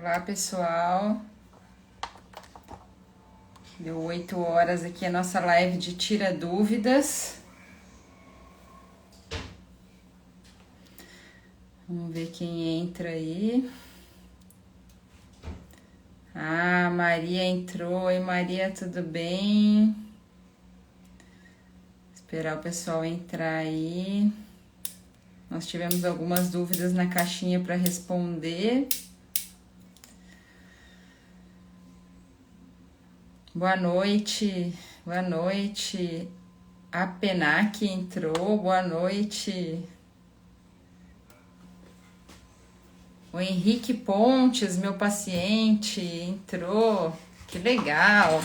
Olá, pessoal. Deu 8 horas aqui a nossa live de Tira Dúvidas. Vamos ver quem entra aí. Ah, Maria entrou. Oi, Maria, tudo bem? Esperar o pessoal entrar aí. Nós tivemos algumas dúvidas na caixinha para responder. Boa noite, boa noite. A Penac entrou, boa noite. O Henrique Pontes, meu paciente, entrou. Que legal.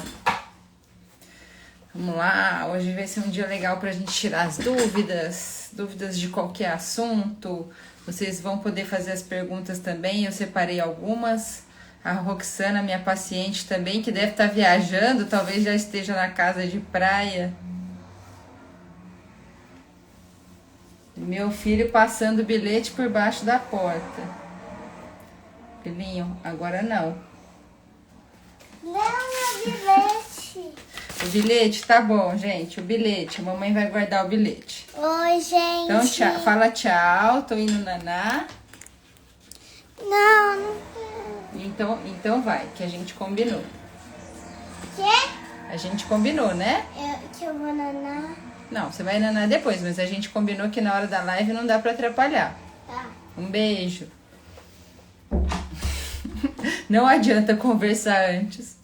Vamos lá, hoje vai ser um dia legal para a gente tirar as dúvidas de qualquer assunto. Vocês vão poder fazer as perguntas também, eu separei algumas. A Roxana, minha paciente também, que deve estar viajando, talvez já esteja na casa de praia. Meu filho passando o bilhete por baixo da porta. Filhinho, agora não. Não, é bilhete. O bilhete, tá bom, gente. O bilhete, a mamãe vai guardar o bilhete. Oi, gente. Então, tchau, fala tchau, tô indo naná. Não, não quero. Então vai, que a gente combinou. Quê? A gente combinou, né? Que eu vou nanar. Não, você vai nanar depois, mas a gente combinou que na hora da live não dá pra atrapalhar. Tá. Um beijo. Não adianta conversar antes.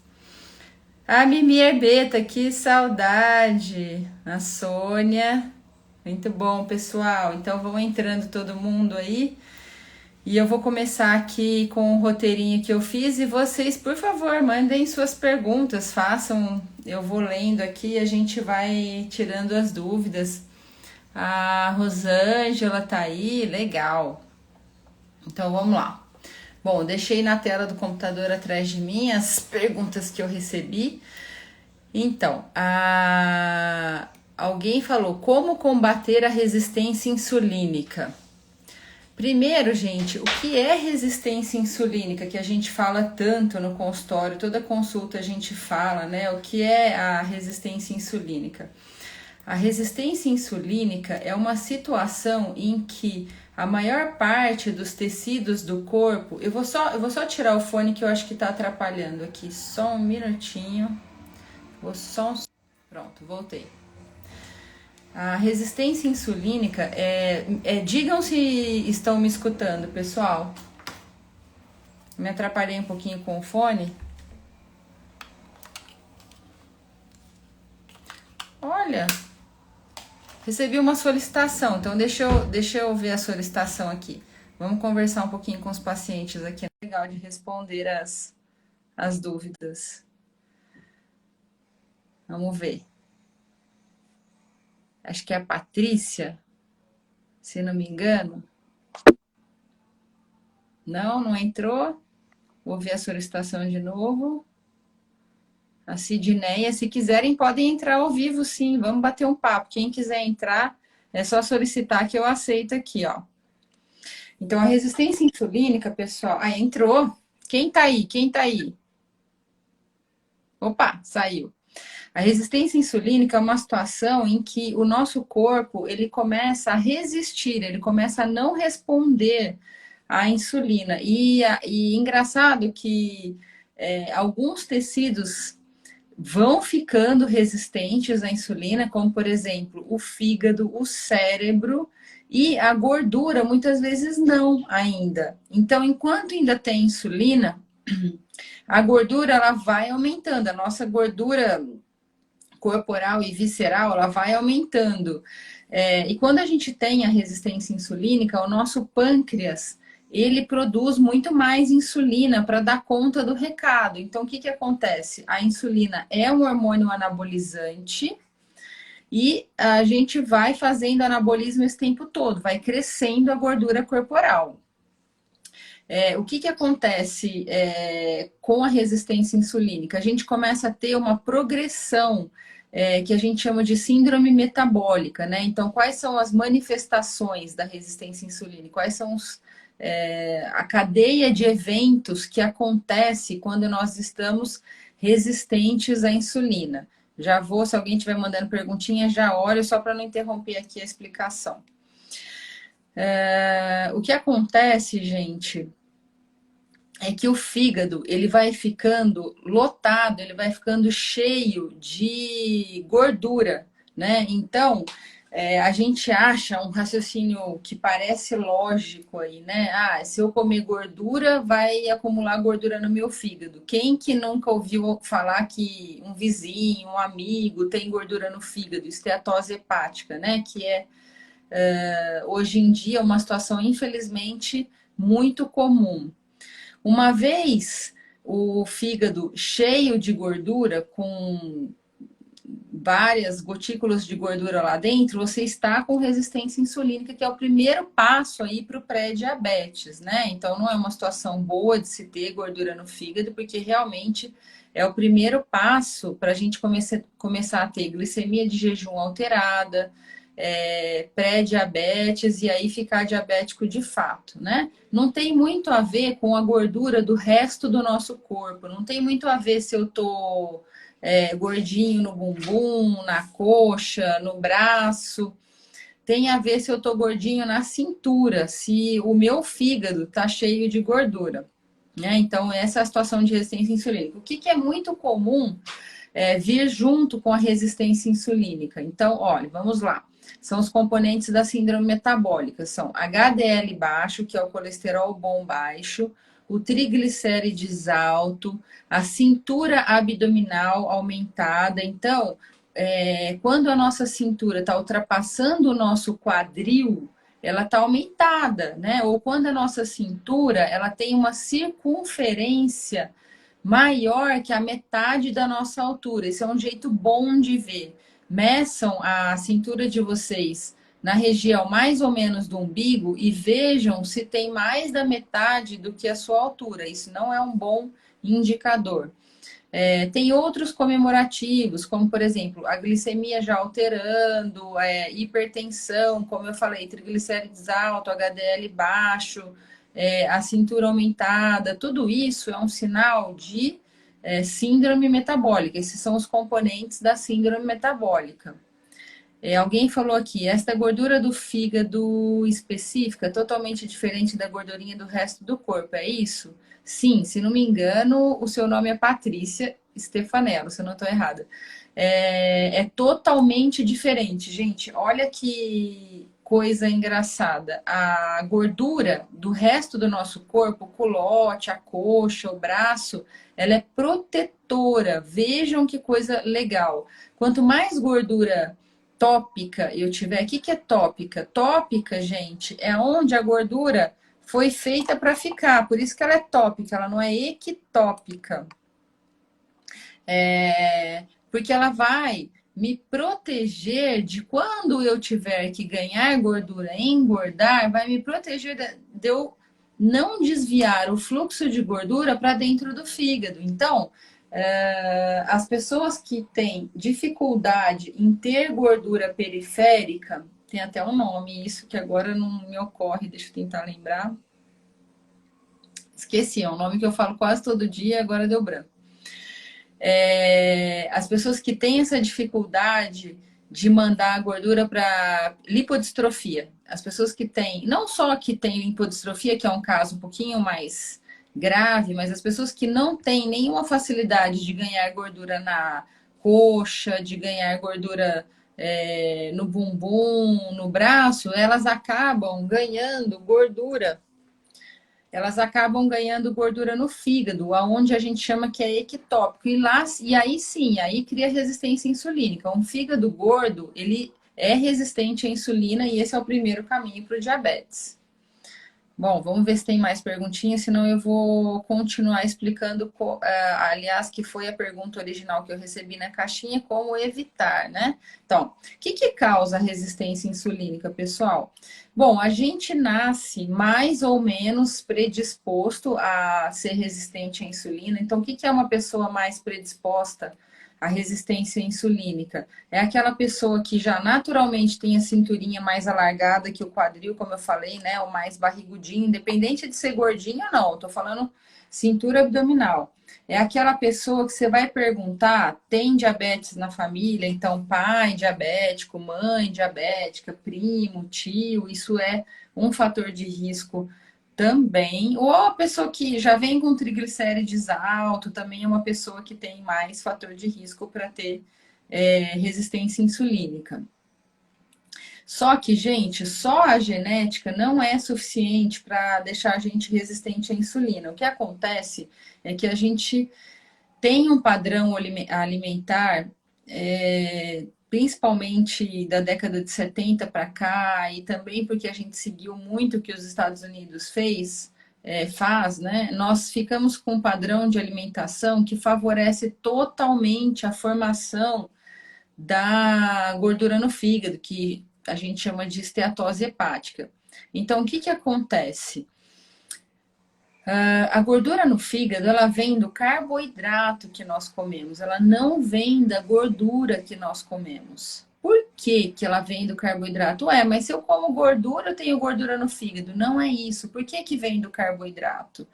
A Mimi Herbeta, que saudade. A Sônia. Muito bom, pessoal. Então vão entrando todo mundo aí. E eu vou começar aqui com o roteirinho que eu fiz. E vocês, por favor, mandem suas perguntas. Façam, eu vou lendo aqui e a gente vai tirando as dúvidas. A Rosângela tá aí, legal. Então vamos lá. Bom, deixei na tela do computador atrás de mim as perguntas que eu recebi. Então, alguém falou como combater a resistência insulínica. Primeiro, gente, o que é resistência insulínica, que a gente fala tanto no consultório, toda consulta a gente fala, né? O que é a resistência insulínica? A resistência insulínica é uma situação em que a maior parte dos tecidos do corpo... Eu vou só tirar o fone que eu acho que tá atrapalhando aqui. Só um minutinho. Pronto, voltei. A resistência insulínica digam se estão me escutando, pessoal. Me atrapalhei um pouquinho com o fone. Olha, recebi uma solicitação, então deixa eu ver a solicitação aqui. Vamos conversar um pouquinho com os pacientes aqui. É legal de responder as dúvidas. Vamos ver. Acho que é a Patrícia, se não me engano. Não entrou. Vou ver a solicitação de novo. A Sidneia, se quiserem, podem entrar ao vivo, sim. Vamos bater um papo. Quem quiser entrar, é só solicitar que eu aceito aqui, ó. Então, a resistência insulínica, pessoal... Ah, entrou. Quem tá aí? Quem tá aí? Opa, saiu. A resistência insulínica é uma situação em que o nosso corpo, ele começa a resistir, ele começa a não responder à insulina. E engraçado que alguns tecidos vão ficando resistentes à insulina, como, por exemplo, o fígado, o cérebro e a gordura, muitas vezes não ainda. Então, enquanto ainda tem insulina, a gordura ela vai aumentando, a nossa gordura corporal e visceral, ela vai aumentando. E quando a gente tem a resistência insulínica, o nosso pâncreas, ele produz muito mais insulina para dar conta do recado. Então, o que acontece? A insulina é um hormônio anabolizante e a gente vai fazendo anabolismo esse tempo todo, vai crescendo a gordura corporal. O que acontece com a resistência insulínica? A gente começa a ter uma progressão que a gente chama de síndrome metabólica, né? Então, quais são as manifestações da resistência insulínica? Quais são os a cadeia de eventos que acontece quando nós estamos resistentes à insulina. Já vou, se alguém estiver mandando perguntinha, já olho, só para não interromper aqui a explicação. O que acontece, gente, é que o fígado ele vai ficando lotado, ele vai ficando cheio de gordura, né? Então, a gente acha um raciocínio que parece lógico aí, né? Ah, se eu comer gordura, vai acumular gordura no meu fígado. Quem que nunca ouviu falar que um vizinho, um amigo tem gordura no fígado, esteatose hepática, né? Que é hoje em dia uma situação, infelizmente, muito comum. Uma vez o fígado cheio de gordura, com várias gotículas de gordura lá dentro, você está com resistência insulínica, que é o primeiro passo aí para o pré-diabetes, né? Então não é uma situação boa de se ter gordura no fígado, porque realmente é o primeiro passo para a gente começar a ter glicemia de jejum alterada, pré-diabetes e aí ficar diabético de fato, né? Não tem muito a ver com a gordura do resto do nosso corpo, não tem muito a ver se eu tô gordinho no bumbum, na coxa, no braço. Tem a ver se eu tô gordinho na cintura, se o meu fígado tá cheio de gordura, né? Então, essa é a situação de resistência insulínica. O que é muito comum vir junto com a resistência insulínica. Então, olha, vamos lá. São os componentes da síndrome metabólica. São HDL baixo, que é o colesterol bom baixo, o triglicérides alto, a cintura abdominal aumentada. Então, quando a nossa cintura está ultrapassando o nosso quadril, ela está aumentada, né? Ou quando a nossa cintura ela tem uma circunferência maior que a metade da nossa altura. Esse é um jeito bom de ver. Meçam a cintura de vocês na região mais ou menos do umbigo e vejam se tem mais da metade do que a sua altura. Isso não é um bom indicador. Tem outros comemorativos, como por exemplo, a glicemia já alterando, hipertensão, como eu falei, triglicérides alto, HDL baixo, a cintura aumentada, tudo isso é um sinal de síndrome metabólica. Esses são os componentes da síndrome metabólica. Alguém falou aqui, esta gordura do fígado específica é totalmente diferente da gordurinha do resto do corpo, é isso? Sim, se não me engano, o seu nome é Patrícia Stefanello, se eu não estou errada. É totalmente diferente, gente. Olha que coisa engraçada. A gordura do resto do nosso corpo, o culote, a coxa, o braço, ela é protetora. Vejam que coisa legal. Quanto mais gordura tópica eu tiver, o que é tópica? Tópica, gente, é onde a gordura foi feita para ficar, por isso que ela é tópica, ela não é ectópica. Porque ela vai me proteger de quando eu tiver que ganhar gordura, engordar, vai me proteger de eu não desviar o fluxo de gordura para dentro do fígado. Então, as pessoas que têm dificuldade em ter gordura periférica, tem até um nome, isso que agora não me ocorre, deixa eu tentar lembrar. Esqueci, é um nome que eu falo quase todo dia, agora deu branco. As pessoas que têm essa dificuldade de mandar a gordura para lipodistrofia, as pessoas que têm, não só que têm lipodistrofia, que é um caso um pouquinho mais grave, mas as pessoas que não têm nenhuma facilidade de ganhar gordura na coxa, de ganhar gordura no bumbum, no braço, elas acabam ganhando gordura. Elas acabam ganhando gordura no fígado, aonde a gente chama que é ectópico. E aí sim, aí cria resistência insulínica. Um fígado gordo, ele é resistente à insulina e esse é o primeiro caminho para o diabetes. Bom, vamos ver se tem mais perguntinhas, senão eu vou continuar explicando, aliás, que foi a pergunta original que eu recebi na caixinha, como evitar, né? Então, o que causa resistência insulínica, pessoal? Bom, a gente nasce mais ou menos predisposto a ser resistente à insulina. Então, o que é uma pessoa mais predisposta a resistência insulínica? É aquela pessoa que já naturalmente tem a cinturinha mais alargada que o quadril, como eu falei, né? O mais barrigudinho, independente de ser gordinho ou não. Eu tô falando cintura abdominal. É aquela pessoa que você vai perguntar, tem diabetes na família, então pai diabético, mãe diabética, primo, tio, isso é um fator de risco também. Ou a pessoa que já vem com triglicérides alto, também é uma pessoa que tem mais fator de risco para ter resistência insulínica. Só que, gente, só a genética não é suficiente para deixar a gente resistente à insulina. O que acontece é que a gente tem um padrão alimentar, principalmente da década de 70 para cá, e também porque a gente seguiu muito o que os Estados Unidos faz, né? Nós ficamos com um padrão de alimentação que favorece totalmente a formação da gordura no fígado, que a gente chama de esteatose hepática. Então, o que que acontece? A gordura no fígado, ela vem do carboidrato que nós comemos, ela não vem da gordura que nós comemos. Por que que ela vem do carboidrato? Mas se eu como gordura, eu tenho gordura no fígado. Não é isso. Por que que vem do carboidrato?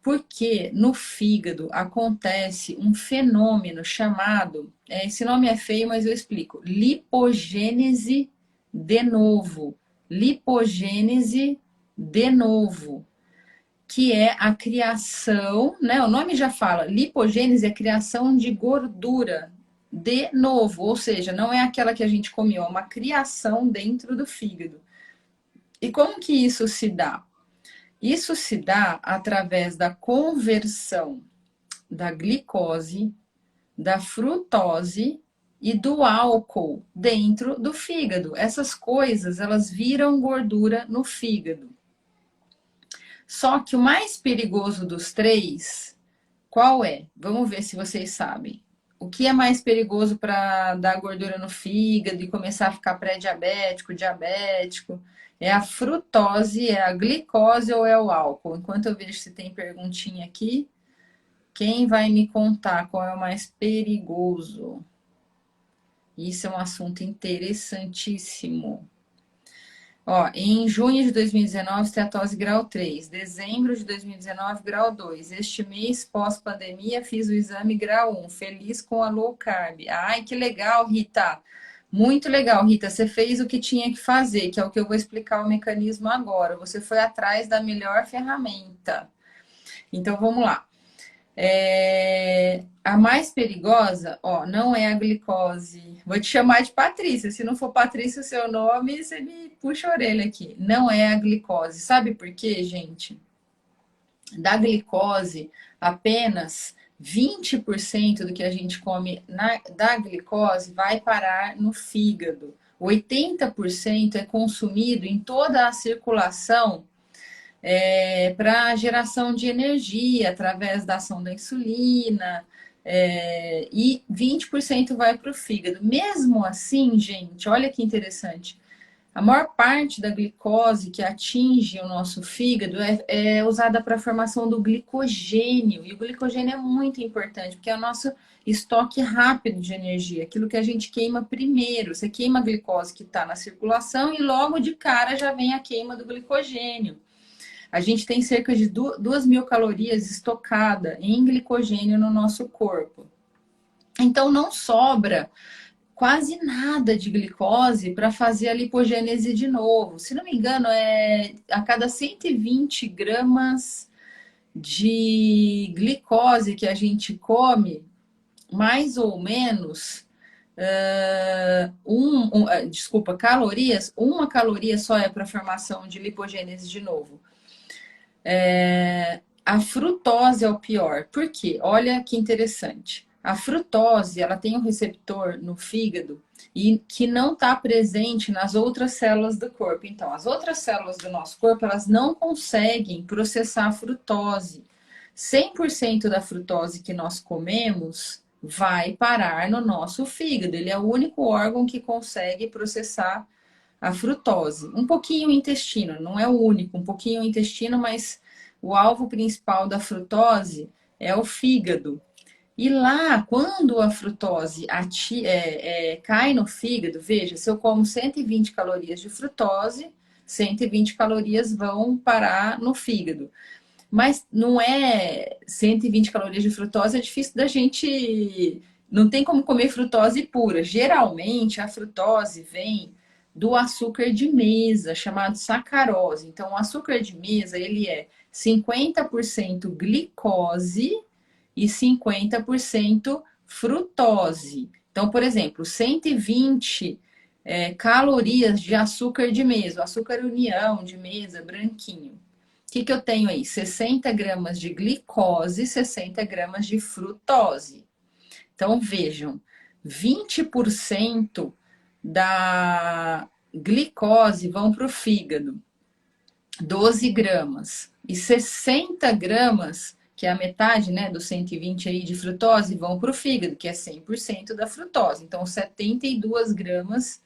Porque no fígado acontece um fenômeno chamado, esse nome é feio, mas eu explico, lipogênese de novo. Lipogênese de novo, que é a criação, né? O nome já fala, lipogênese é a criação de gordura de novo, ou seja, não é aquela que a gente comeu, é uma criação dentro do fígado. E como que isso se dá? Isso se dá através da conversão da glicose, da frutose e do álcool dentro do fígado. Essas coisas, elas viram gordura no fígado. Só que o mais perigoso dos três, qual é? Vamos ver se vocês sabem. O que é mais perigoso para dar gordura no fígado e começar a ficar pré-diabético, diabético? É a frutose, é a glicose ou é o álcool? Enquanto eu vejo se tem perguntinha aqui, quem vai me contar qual é o mais perigoso? Isso é um assunto interessantíssimo. Ó, em junho de 2019, esteatose grau 3. Dezembro de 2019, grau 2. Este mês, pós-pandemia, fiz o exame grau 1. Feliz com a low carb. Ai, que legal, Rita. Muito legal, Rita. Você fez o que tinha que fazer, que é o que eu vou explicar o mecanismo agora. Você foi atrás da melhor ferramenta. Então, vamos lá. A mais perigosa, ó, não é a glicose. Vou te chamar de Patrícia. Se não for Patrícia o seu nome, você me puxa a orelha aqui. Não é a glicose. Sabe por quê, gente? Da glicose, apenas 20% do que a gente come da glicose vai parar no fígado. 80% é consumido em toda a circulação para geração de energia através da ação da insulina, e 20% vai para o fígado. Mesmo assim, gente, olha que interessante. A maior parte da glicose que atinge o nosso fígado é usada para a formação do glicogênio. E o glicogênio é muito importante, porque é o nosso estoque rápido de energia, aquilo que a gente queima primeiro. Você queima a glicose que está na circulação e logo de cara já vem a queima do glicogênio. A gente tem cerca de 2.000 calorias estocada em glicogênio no nosso corpo. Então não sobra quase nada de glicose para fazer a lipogênese de novo. Se não me engano, a cada 120 gramas de glicose que a gente come, mais ou menos, calorias, uma caloria só é para formação de lipogênese de novo. A frutose é o pior. Por quê? Olha que interessante. A frutose, ela tem um receptor no fígado e que não está presente nas outras células do corpo. Então, as outras células do nosso corpo, elas não conseguem processar a frutose. 100% da frutose que nós comemos vai parar no nosso fígado. Ele é o único órgão que consegue processar a frutose. Um pouquinho o intestino, não é o único, um pouquinho o intestino, mas o alvo principal da frutose é o fígado. E lá, quando a frutose cai no fígado, veja, se eu como 120 calorias de frutose, 120 calorias vão parar no fígado. Mas não é 120 calorias de frutose, é difícil da gente. Não tem como comer frutose pura. Geralmente a frutose vem do açúcar de mesa, chamado sacarose. Então, o açúcar de mesa ele é 50% glicose e 50% frutose. Então, por exemplo, 120 calorias de açúcar de mesa, açúcar união de mesa, branquinho. O que eu tenho aí? 60 gramas de glicose, 60 gramas de frutose. Então, vejam, 20% da glicose vão para o fígado, 12 gramas. E 60 gramas, que é a metade, né, dos 120 aí de frutose, vão para o fígado, que é 100% da frutose. Então, 72 gramas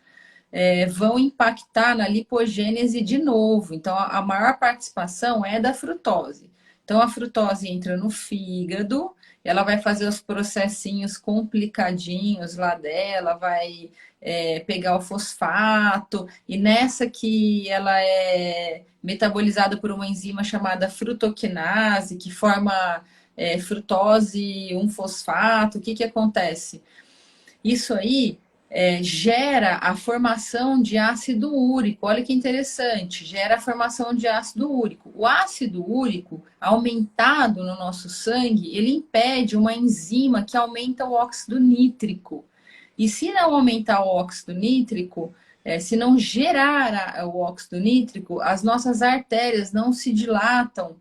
vão impactar na lipogênese de novo. Então, a maior participação é da frutose. Então, a frutose entra no fígado, ela vai fazer os processinhos complicadinhos lá dela, vai pegar o fosfato, e nessa que ela é metabolizada por uma enzima chamada frutoquinase, que forma frutose 1-fosfato, o que acontece? Isso aí gera a formação de ácido úrico. Olha que interessante, gera a formação de ácido úrico. O ácido úrico, aumentado no nosso sangue, ele impede uma enzima que aumenta o óxido nítrico. E se não aumentar o óxido nítrico, se não gerar o óxido nítrico, as nossas artérias não se dilatam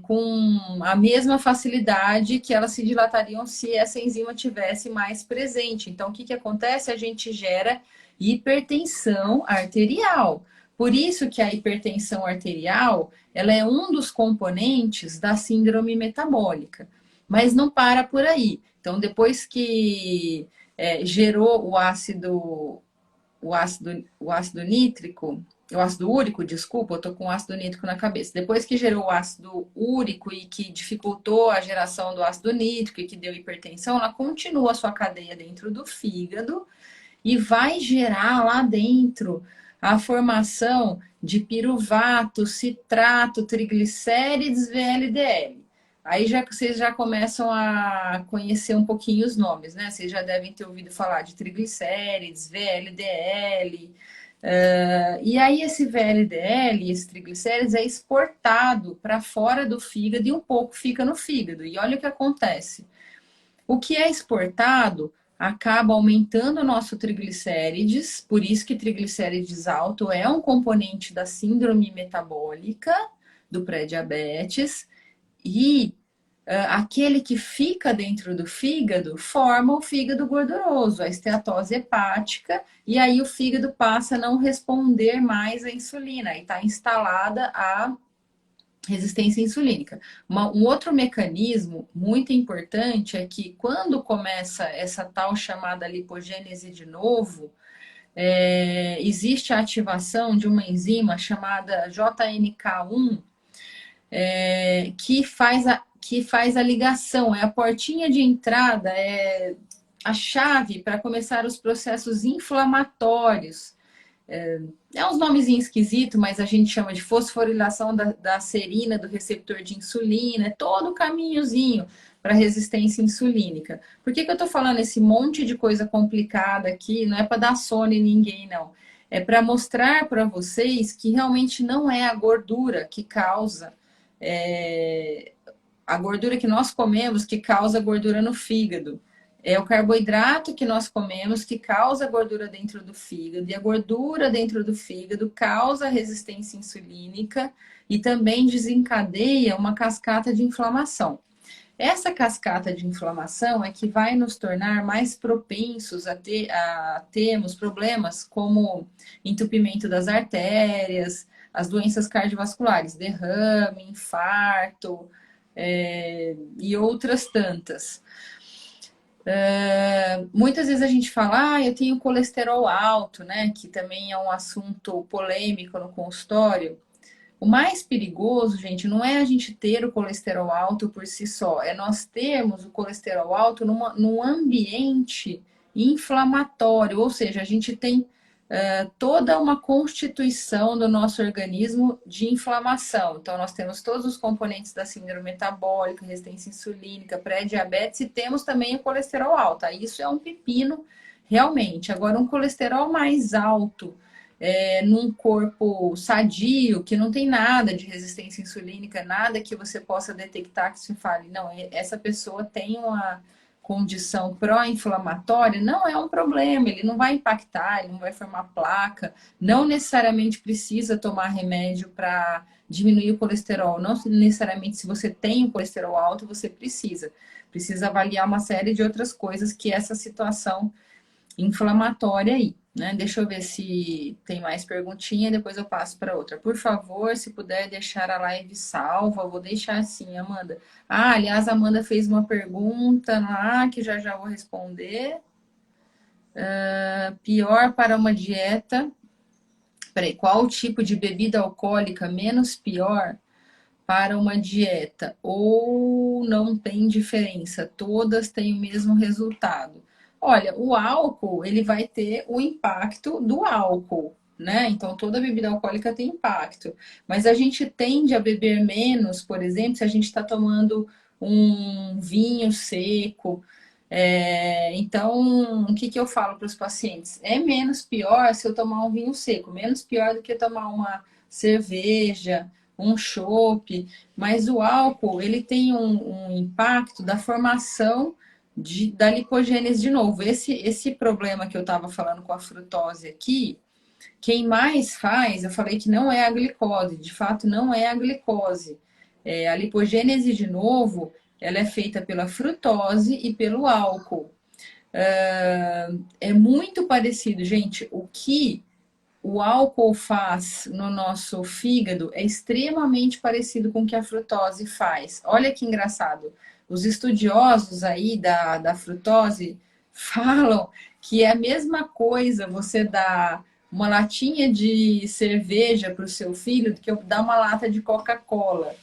com a mesma facilidade que elas se dilatariam se essa enzima tivesse mais presente. Então, o que acontece? A gente gera hipertensão arterial. Por isso que a hipertensão arterial, ela é um dos componentes da síndrome metabólica. Mas não para por aí. Então, depois que gerou o ácido nítrico, o ácido úrico, desculpa, eu tô com o ácido nítrico na cabeça. Depois que gerou o ácido úrico e que dificultou a geração do ácido nítrico e que deu hipertensão, ela continua a sua cadeia dentro do fígado e vai gerar lá dentro a formação de piruvato, citrato, triglicérides, VLDL. Aí vocês já começam a conhecer um pouquinho os nomes, né? Vocês já devem ter ouvido falar de triglicérides, VLDL. E aí esse VLDL, esse triglicérides, é exportado para fora do fígado e um pouco fica no fígado. E olha o que acontece. O que é exportado acaba aumentando o nosso triglicérides, por isso que triglicérides alto é um componente da síndrome metabólica do pré-diabetes, e aquele que fica dentro do fígado forma o fígado gorduroso, a esteatose hepática, e aí o fígado passa a não responder mais à insulina, e está instalada a resistência insulínica. Um outro mecanismo muito importante é que quando começa essa tal chamada lipogênese de novo, existe a ativação de uma enzima chamada JNK1, que faz a ligação, é a portinha de entrada, é a chave para começar os processos inflamatórios. Uns nomezinhos esquisitos, mas a gente chama de fosforilação da serina, do receptor de insulina, é todo o caminhozinho para resistência insulínica. Por que eu estou falando esse monte de coisa complicada aqui? Não é para dar sono em ninguém, não. É para mostrar para vocês que realmente não é a gordura que causa a gordura que nós comemos que causa gordura no fígado. É o carboidrato que nós comemos que causa gordura dentro do fígado. E a gordura dentro do fígado causa resistência insulínica e também desencadeia uma cascata de inflamação. Essa cascata de inflamação é que vai nos tornar mais propensos a termos problemas como entupimento das artérias, as doenças cardiovasculares, derrame, infarto, e outras tantas. Muitas vezes a gente fala, eu tenho colesterol alto, né? Que também é um assunto polêmico no consultório. O mais perigoso, gente, não é a gente ter o colesterol alto por si só, é nós termos o colesterol alto num ambiente inflamatório, ou seja, a gente tem toda uma constituição do nosso organismo de inflamação. Então, nós temos todos os componentes da síndrome metabólica, resistência insulínica, pré-diabetes e temos também o colesterol alto. Aí isso é um pepino, realmente. Agora, um colesterol mais alto, num corpo sadio, que não tem nada de resistência insulínica, nada que você possa detectar que se fale, não, essa pessoa tem uma condição pró-inflamatória, não é um problema, ele não vai impactar, ele não vai formar placa, não necessariamente precisa tomar remédio para diminuir o colesterol, não necessariamente se você tem o colesterol alto, você precisa avaliar uma série de outras coisas que essa situação inflamatória aí, né? Deixa eu ver se tem mais perguntinha, depois eu passo para outra. Por favor, se puder deixar a live salva, eu vou deixar assim, Amanda. Ah, aliás, a Amanda fez uma pergunta lá que já vou responder. Pior para uma dieta. Peraí, qual o tipo de bebida alcoólica menos pior para uma dieta? Ou não tem diferença? Todas têm o mesmo resultado. Olha, o álcool, ele vai ter o impacto do álcool, né? Então, toda bebida alcoólica tem impacto. Mas a gente tende a beber menos, por exemplo, se a gente está tomando um vinho seco. Então, o que eu falo para os pacientes? É menos pior se eu tomar um vinho seco, menos pior do que tomar uma cerveja, um chopp, mas o álcool ele tem um impacto da formação da lipogênese de novo. Esse problema que eu estava falando com a frutose aqui, quem mais faz, eu falei que não é a glicose, de fato não é a glicose. A lipogênese de novo, ela é feita pela frutose e pelo álcool. É muito parecido, gente. O que o álcool faz no nosso fígado é extremamente parecido com o que a frutose faz. Olha que engraçado. Os estudiosos aí da frutose falam que é a mesma coisa você dar uma latinha de cerveja para o seu filho do que dar uma lata de Coca-Cola.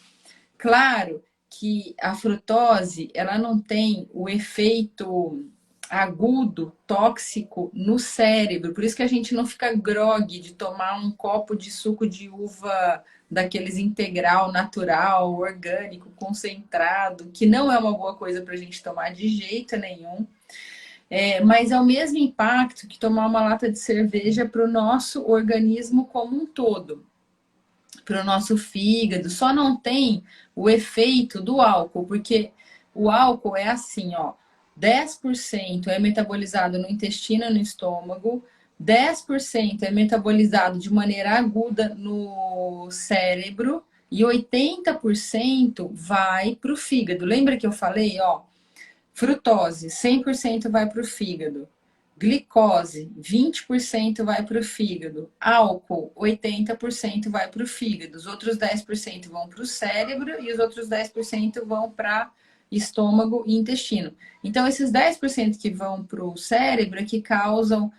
Claro que a frutose, ela não tem o efeito agudo, tóxico no cérebro. Por isso que a gente não fica grogue de tomar um copo de suco de uva daqueles integral, natural, orgânico, concentrado, que não é uma boa coisa para a gente tomar de jeito nenhum. Mas é o mesmo impacto que tomar uma lata de cerveja para o nosso organismo como um todo, para o nosso fígado. Só não tem o efeito do álcool, porque o álcool é assim, ó, 10% é metabolizado no intestino e no estômago, 10% é metabolizado de maneira aguda no cérebro e 80% vai para o fígado. Lembra que eu falei, ó, frutose, 100% vai para o fígado. Glicose, 20% vai para o fígado. Álcool, 80% vai para o fígado. Os outros 10% vão para o cérebro e os outros 10% vão para estômago e intestino. Então, esses 10% que vão para o cérebro é que causam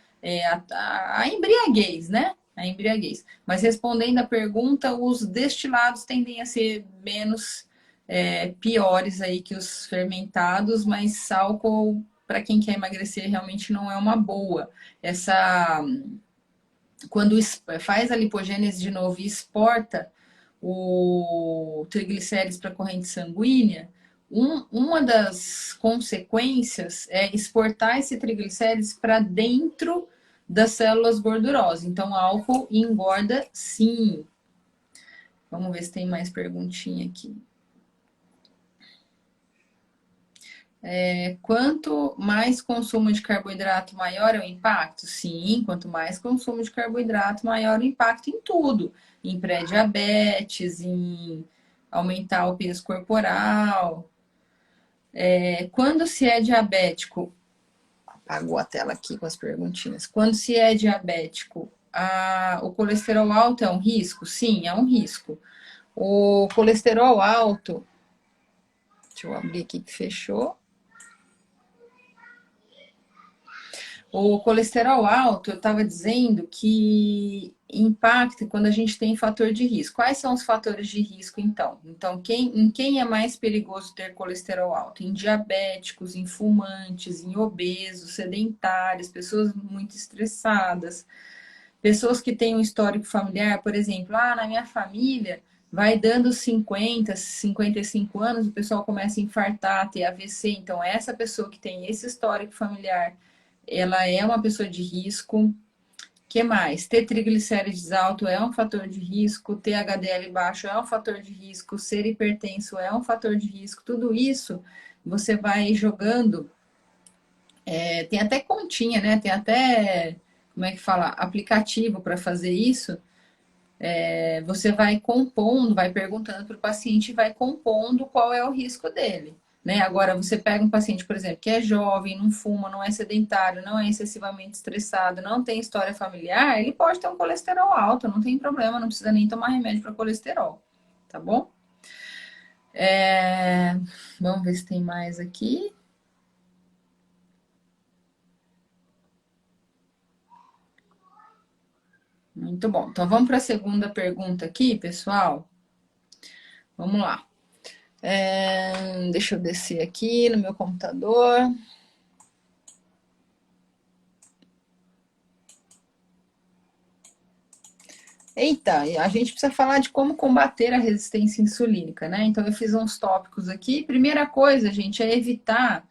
a embriaguez, né? A embriaguez. Mas respondendo a pergunta, os destilados tendem a ser menos piores aí que os fermentados, mas álcool, para quem quer emagrecer, realmente não é uma boa. Quando faz a lipogênese de novo e exporta o triglicérides para a corrente sanguínea, uma das consequências é exportar esse triglicérides para dentro das células gordurosas. Então, álcool engorda sim. Vamos ver se tem mais perguntinha aqui. Quanto mais consumo de carboidrato, maior é o impacto? Sim, quanto mais consumo de carboidrato, maior o impacto em tudo. Em pré-diabetes, em aumentar o peso corporal. Quando se é diabético, apagou a tela aqui com as perguntinhas. Quando se é diabético, o colesterol alto é um risco? Sim, é um risco. O colesterol alto, deixa eu abrir aqui que fechou. O colesterol alto, eu estava dizendo que impacta quando a gente tem fator de risco. Quais são os fatores de risco, então? Então, em quem é mais perigoso ter colesterol alto? Em diabéticos, em fumantes, em obesos, sedentários, pessoas muito estressadas, pessoas que têm um histórico familiar, por exemplo, na minha família vai dando 50, 55 anos, o pessoal começa a infartar, ter AVC. Então, essa pessoa que tem esse histórico familiar, ela é uma pessoa de risco. Que mais? Ter triglicérides alto é um fator de risco, ter HDL baixo é um fator de risco, ser hipertenso é um fator de risco. Tudo isso você vai jogando. Tem até continha, né? Tem até, como é que fala? Aplicativo para fazer isso. Você vai compondo, vai perguntando para o paciente e vai compondo qual é o risco dele. Né? Agora, você pega um paciente, por exemplo, que é jovem, não fuma, não é sedentário, não é excessivamente estressado, não tem história familiar, ele pode ter um colesterol alto, não tem problema, não precisa nem tomar remédio para colesterol, tá bom? Vamos ver se tem mais aqui. Muito bom. Então, vamos para a segunda pergunta aqui, pessoal. Vamos lá. Deixa eu descer aqui no meu computador. Eita, a gente precisa falar de como combater a resistência insulínica, né? Então, eu fiz uns tópicos aqui. Primeira coisa, gente, é evitar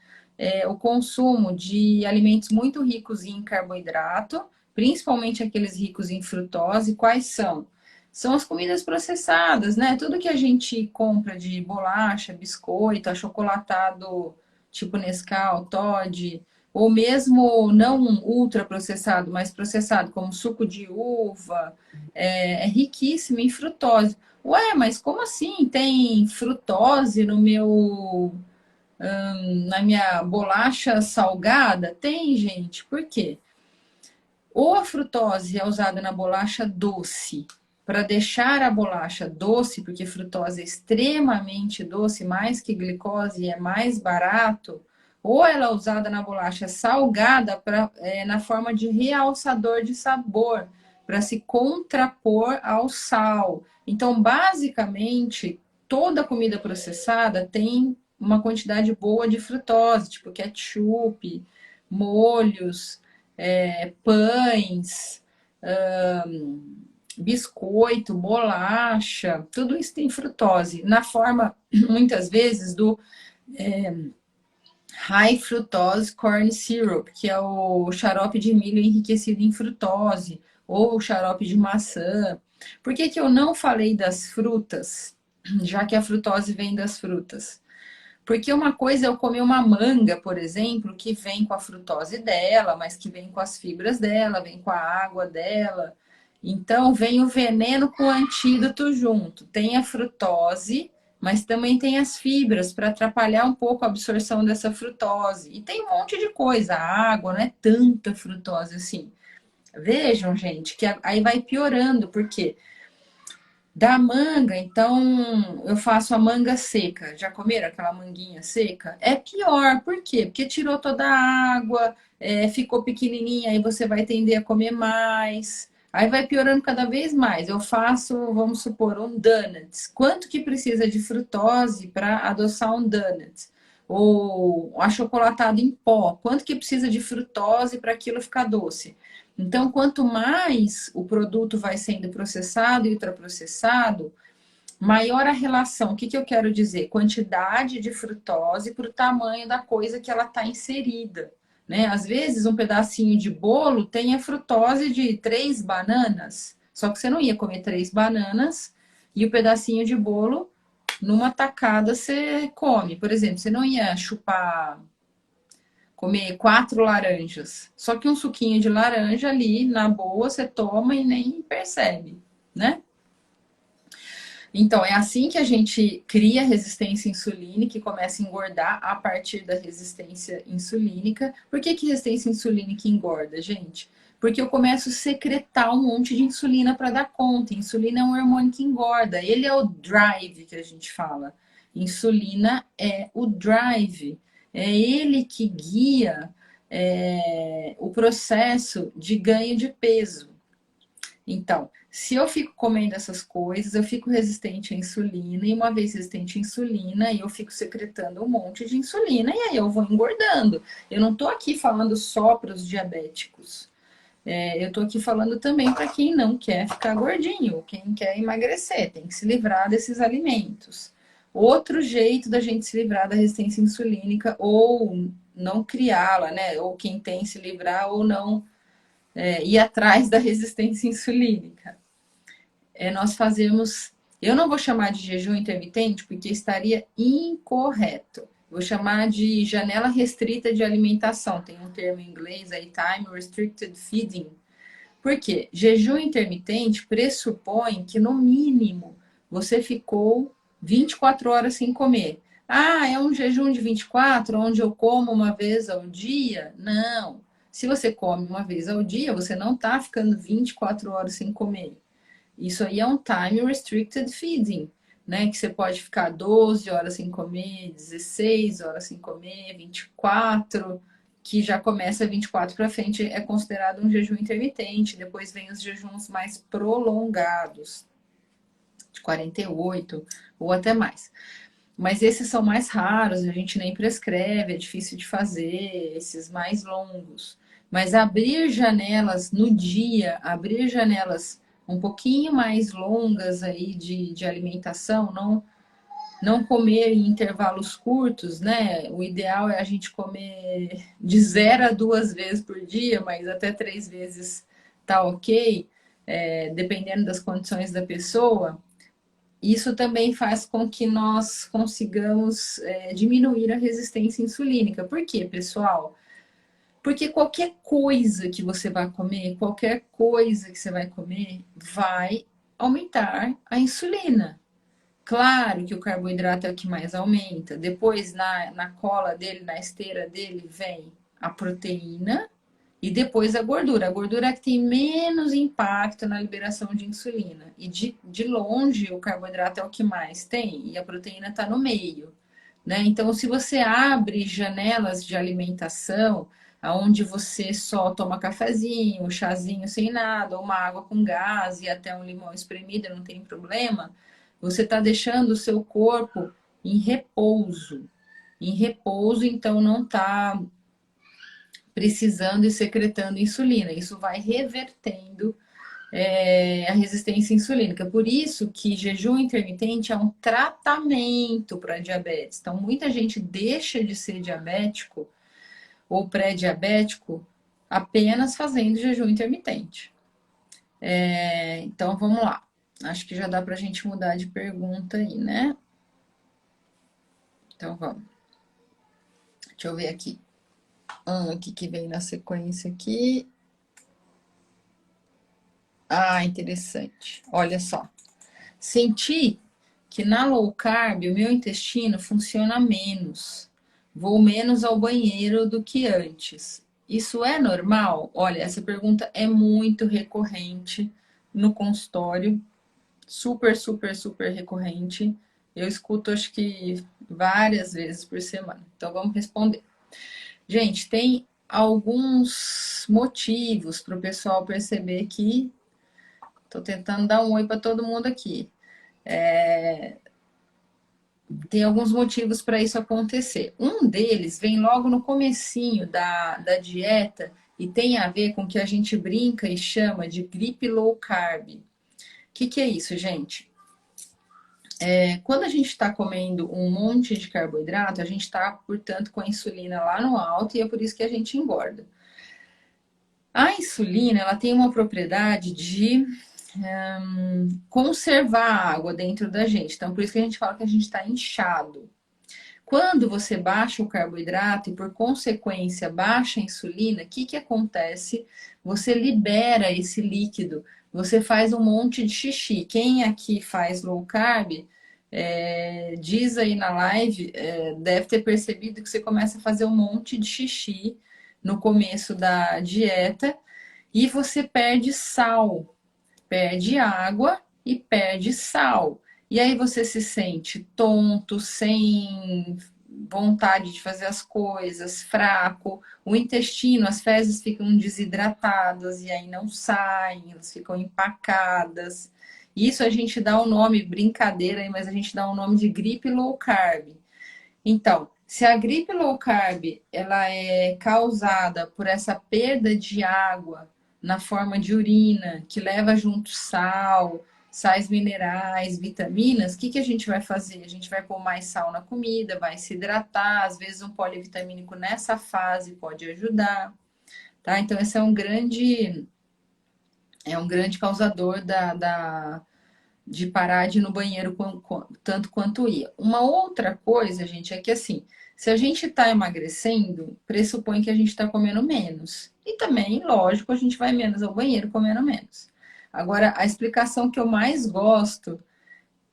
o consumo de alimentos muito ricos em carboidrato, principalmente aqueles ricos em frutose. Quais são? São as comidas processadas, né? Tudo que a gente compra de bolacha, biscoito, achocolatado, tipo Nescau, Toddy, ou mesmo não ultraprocessado, mas processado, como suco de uva, é riquíssimo em frutose. Ué, mas como assim? Tem frutose no meu, na minha bolacha salgada? Tem, gente. Por quê? Ou a frutose é usada na bolacha doce para deixar a bolacha doce, porque frutose é extremamente doce, mais que glicose e é mais barato, ou ela é usada na bolacha salgada na forma de realçador de sabor, para se contrapor ao sal. Então, basicamente, toda comida processada tem uma quantidade boa de frutose, tipo ketchup, molhos, pães, biscoito, bolacha, tudo isso tem frutose. Na forma, muitas vezes, do high fructose corn syrup, que é o xarope de milho enriquecido em frutose, ou o xarope de maçã. Por que que eu não falei das frutas, já que a frutose vem das frutas? Porque uma coisa é eu comer uma manga, por exemplo, que vem com a frutose dela, mas que vem com as fibras dela, vem com a água dela. Então, vem o veneno com o antídoto junto. Tem a frutose, mas também tem as fibras para atrapalhar um pouco a absorção dessa frutose. E tem um monte de coisa. A água não é tanta frutose assim. Vejam, gente, que aí vai piorando, porque da manga, então eu faço a manga seca. Já comeram aquela manguinha seca? É pior, por quê? Porque tirou toda a água, ficou pequenininha, aí você vai tender a comer mais. Aí vai piorando cada vez mais. Eu faço, vamos supor, um donuts. Quanto que precisa de frutose para adoçar um donut? Ou achocolatado em pó. Quanto que precisa de frutose para aquilo ficar doce? Então, quanto mais o produto vai sendo processado e ultraprocessado, maior a relação. O que, que eu quero dizer? Quantidade de frutose para o tamanho da coisa que ela está inserida. Né? Às vezes, um pedacinho de bolo tem a frutose de 3 bananas, só que você não ia comer 3 bananas e o pedacinho de bolo, numa tacada, você come. Por exemplo, você não ia chupar comer 4 laranjas. Só que um suquinho de laranja ali, na boa, você toma e nem percebe, né? Então, é assim que a gente cria resistência insulínica e começa a engordar a partir da resistência insulínica. Por que que resistência insulínica engorda, gente? Porque eu começo a secretar um monte de insulina para dar conta. Insulina é um hormônio que engorda. Ele é o drive que a gente fala. Insulina é o drive. É ele que guia o processo de ganho de peso. Então, se eu fico comendo essas coisas, eu fico resistente à insulina, e uma vez resistente à insulina, eu fico secretando um monte de insulina, e aí eu vou engordando. Eu não tô aqui falando só para os diabéticos. Eu tô aqui falando também para quem não quer ficar gordinho, quem quer emagrecer, tem que se livrar desses alimentos. Outro jeito da gente se livrar da resistência insulínica, ou não criá-la, né? Ou quem tem se livrar, ou não ir atrás da resistência insulínica. Nós fazemos. Eu não vou chamar de jejum intermitente, porque estaria incorreto. Vou chamar de janela restrita de alimentação. Tem um termo em inglês aí, time restricted feeding. Por quê? Jejum intermitente pressupõe que, no mínimo, você ficou 24 horas sem comer. Ah, é um jejum de 24, onde eu como uma vez ao dia? Não. Se você come uma vez ao dia, você não está ficando 24 horas sem comer. Isso aí é um time restricted feeding, né? Que você pode ficar 12 horas sem comer, 16 horas sem comer, 24, que já começa 24 para frente, é considerado um jejum intermitente. Depois vem os jejuns mais prolongados, de 48 ou até mais. Mas esses são mais raros, a gente nem prescreve, é difícil de fazer, esses mais longos. Mas abrir janelas no dia, abrir janelas um pouquinho mais longas aí de alimentação, não comer em intervalos curtos, né? O ideal é a gente comer de 0 a 2 vezes por dia, mas até 3 vezes tá ok, dependendo das condições da pessoa. Isso também faz com que nós consigamos diminuir a resistência insulínica. Por quê, pessoal? Porque qualquer coisa que você vai comer, qualquer coisa que você vai comer, vai aumentar a insulina. Claro que o carboidrato é o que mais aumenta. Depois, na cola dele, na esteira dele, vem a proteína e depois a gordura. A gordura é que tem menos impacto na liberação de insulina. E de longe, o carboidrato é o que mais tem e a proteína está no meio. Né? Então, se você abre janelas de alimentação, onde você só toma cafezinho, um chazinho sem nada, ou uma água com gás e até um limão espremido, não tem problema, você está deixando o seu corpo em repouso. Em repouso, então não está precisando e secretando insulina. Isso vai revertendo a resistência insulínica. Por isso que jejum intermitente é um tratamento para diabetes. Então, muita gente deixa de ser diabético ou pré-diabético apenas fazendo jejum intermitente. Então, vamos lá. Acho que já dá para a gente mudar de pergunta aí, né? Então, vamos. Deixa eu ver aqui. Aqui que vem na sequência aqui. Ah, interessante. Olha só. Senti que na low carb o meu intestino funciona menos. Vou menos ao banheiro do que antes. Isso é normal? Olha, essa pergunta é muito recorrente no consultório. Super, super, super recorrente. Eu escuto acho que várias vezes por semana. Então vamos responder. Gente, tem alguns motivos para o pessoal perceber que estou tentando dar um oi para todo mundo aqui. Tem alguns motivos para isso acontecer. Um deles vem logo no comecinho da dieta e tem a ver com o que a gente brinca e chama de gripe low carb. O que é isso, gente? Quando a gente está comendo um monte de carboidrato, a gente está, portanto, com a insulina lá no alto e é por isso que a gente engorda. A insulina, ela tem uma propriedade de conservar a água dentro da gente. Então, por isso que a gente fala que a gente está inchado. Quando você baixa o carboidrato e, por consequência, baixa a insulina, o que acontece? Você libera esse líquido, você faz um monte de xixi. Quem aqui faz low carb, diz aí na live, deve ter percebido que você começa a fazer um monte de xixi no começo da dieta e você perde sal, perde água e perde sal. E aí você se sente tonto, sem vontade de fazer as coisas, fraco. O intestino, as fezes ficam desidratadas e aí não saem, elas ficam empacadas. Isso a gente dá um nome, brincadeira, mas a gente dá um nome de gripe low carb. Então, se a gripe low carb ela é causada por essa perda de água na forma de urina, que leva junto sal, sais minerais, vitaminas, o que, que a gente vai fazer? A gente vai pôr mais sal na comida, vai se hidratar, às vezes um polivitamínico nessa fase pode ajudar, tá? Então, esse é um grande causador de parar de ir no banheiro tanto quanto ia. Uma outra coisa, gente, é que assim, se a gente está emagrecendo, pressupõe que a gente está comendo menos. E também, lógico, a gente vai menos ao banheiro comendo menos. Agora, a explicação que eu mais gosto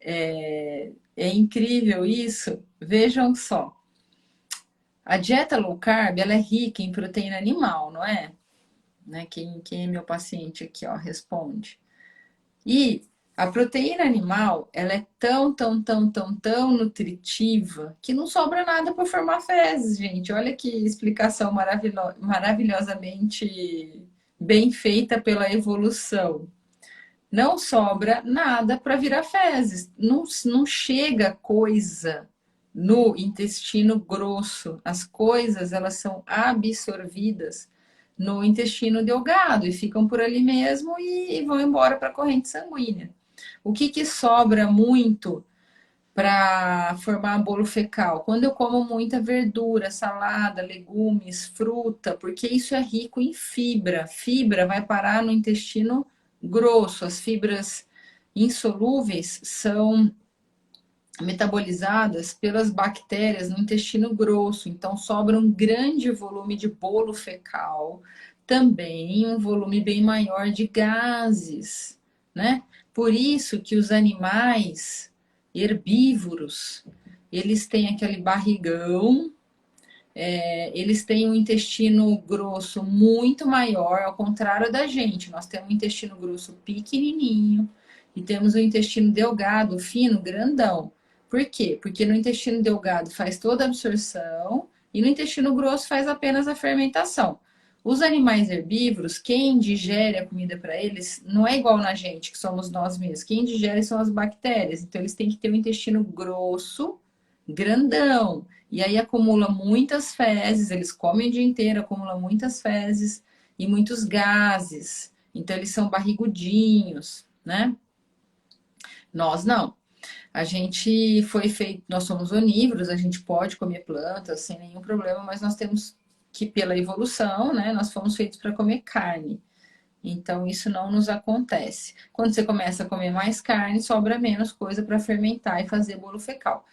é incrível isso. Vejam só. A dieta low carb, ela é rica em proteína animal, não é? Né? Quem é meu paciente aqui, ó, responde. E a proteína animal, ela é tão nutritiva que não sobra nada para formar fezes, gente. Olha que explicação maravilhosamente bem feita pela evolução. Não sobra nada para virar fezes. Não chega coisa no intestino grosso. As coisas, elas são absorvidas no intestino delgado e ficam por ali mesmo e vão embora para a corrente sanguínea. O que sobra muito para formar bolo fecal? Quando eu como muita verdura, salada, legumes, fruta, porque isso é rico em fibra. Fibra vai parar no intestino grosso. As fibras insolúveis são metabolizadas pelas bactérias no intestino grosso. Então, sobra um grande volume de bolo fecal, também um volume bem maior de gases, né? Por isso que os animais herbívoros, eles têm aquele barrigão, eles têm um intestino grosso muito maior, ao contrário da gente. Nós temos um intestino grosso pequenininho e temos um intestino delgado, fino, grandão. Por quê? Porque no intestino delgado faz toda a absorção e no intestino grosso faz apenas a fermentação. Os animais herbívoros, quem digere a comida para eles, não é igual na gente, que somos nós mesmos. Quem digere são as bactérias. Então, eles têm que ter um intestino grosso, grandão. E aí acumula muitas fezes, eles comem o dia inteiro, acumula muitas fezes e muitos gases. Então, eles são barrigudinhos, né? Nós não. A gente foi feito, nós somos onívoros, a gente pode comer plantas sem nenhum problema, mas nós temos que, pela evolução, né, nós fomos feitos para comer carne. Então, isso não nos acontece. Quando você começa a comer mais carne, sobra menos coisa para fermentar e fazer bolo fecal.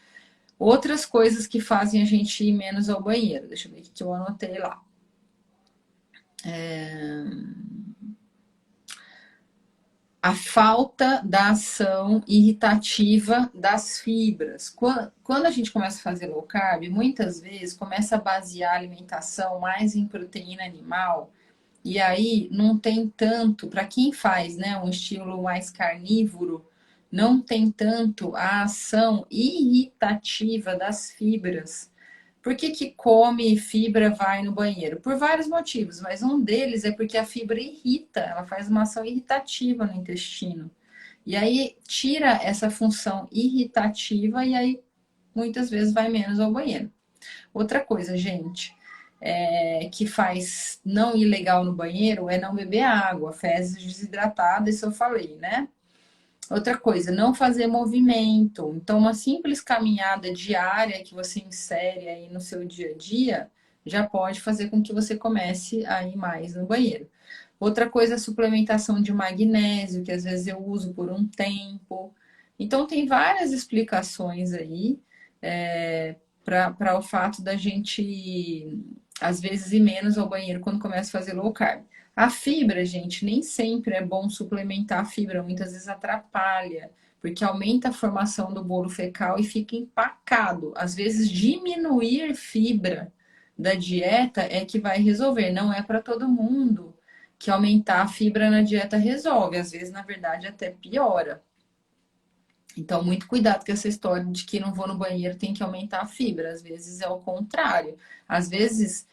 Outras coisas que fazem a gente ir menos ao banheiro. Deixa eu ver o que eu anotei lá. A falta da ação irritativa das fibras. Quando a gente começa a fazer low carb, muitas vezes começa a basear a alimentação mais em proteína animal, e aí não tem tanto, para quem faz, né, um estilo mais carnívoro, não tem tanto a ação irritativa das fibras. Por que come fibra vai no banheiro? Por vários motivos, mas um deles é porque a fibra irrita, ela faz uma ação irritativa no intestino. E aí tira essa função irritativa e aí muitas vezes vai menos ao banheiro. Outra coisa, gente, que faz não ir legal no banheiro é não beber água, fezes desidratadas, isso eu falei, né? Outra coisa, não fazer movimento. Então, uma simples caminhada diária que você insere aí no seu dia a dia já pode fazer com que você comece a ir mais no banheiro. Outra coisa é a suplementação de magnésio, que às vezes eu uso por um tempo. Então, tem várias explicações aí para o fato da gente, às vezes, ir menos ao banheiro quando começa a fazer low carb. A fibra, gente, nem sempre é bom suplementar a fibra, muitas vezes atrapalha, porque aumenta a formação do bolo fecal e fica empacado. Às vezes, diminuir fibra da dieta é que vai resolver, não é para todo mundo que aumentar a fibra na dieta resolve, às vezes, na verdade, até piora. Então, muito cuidado com essa história de que não vou no banheiro, tem que aumentar a fibra. Às vezes é o contrário. Às vezes,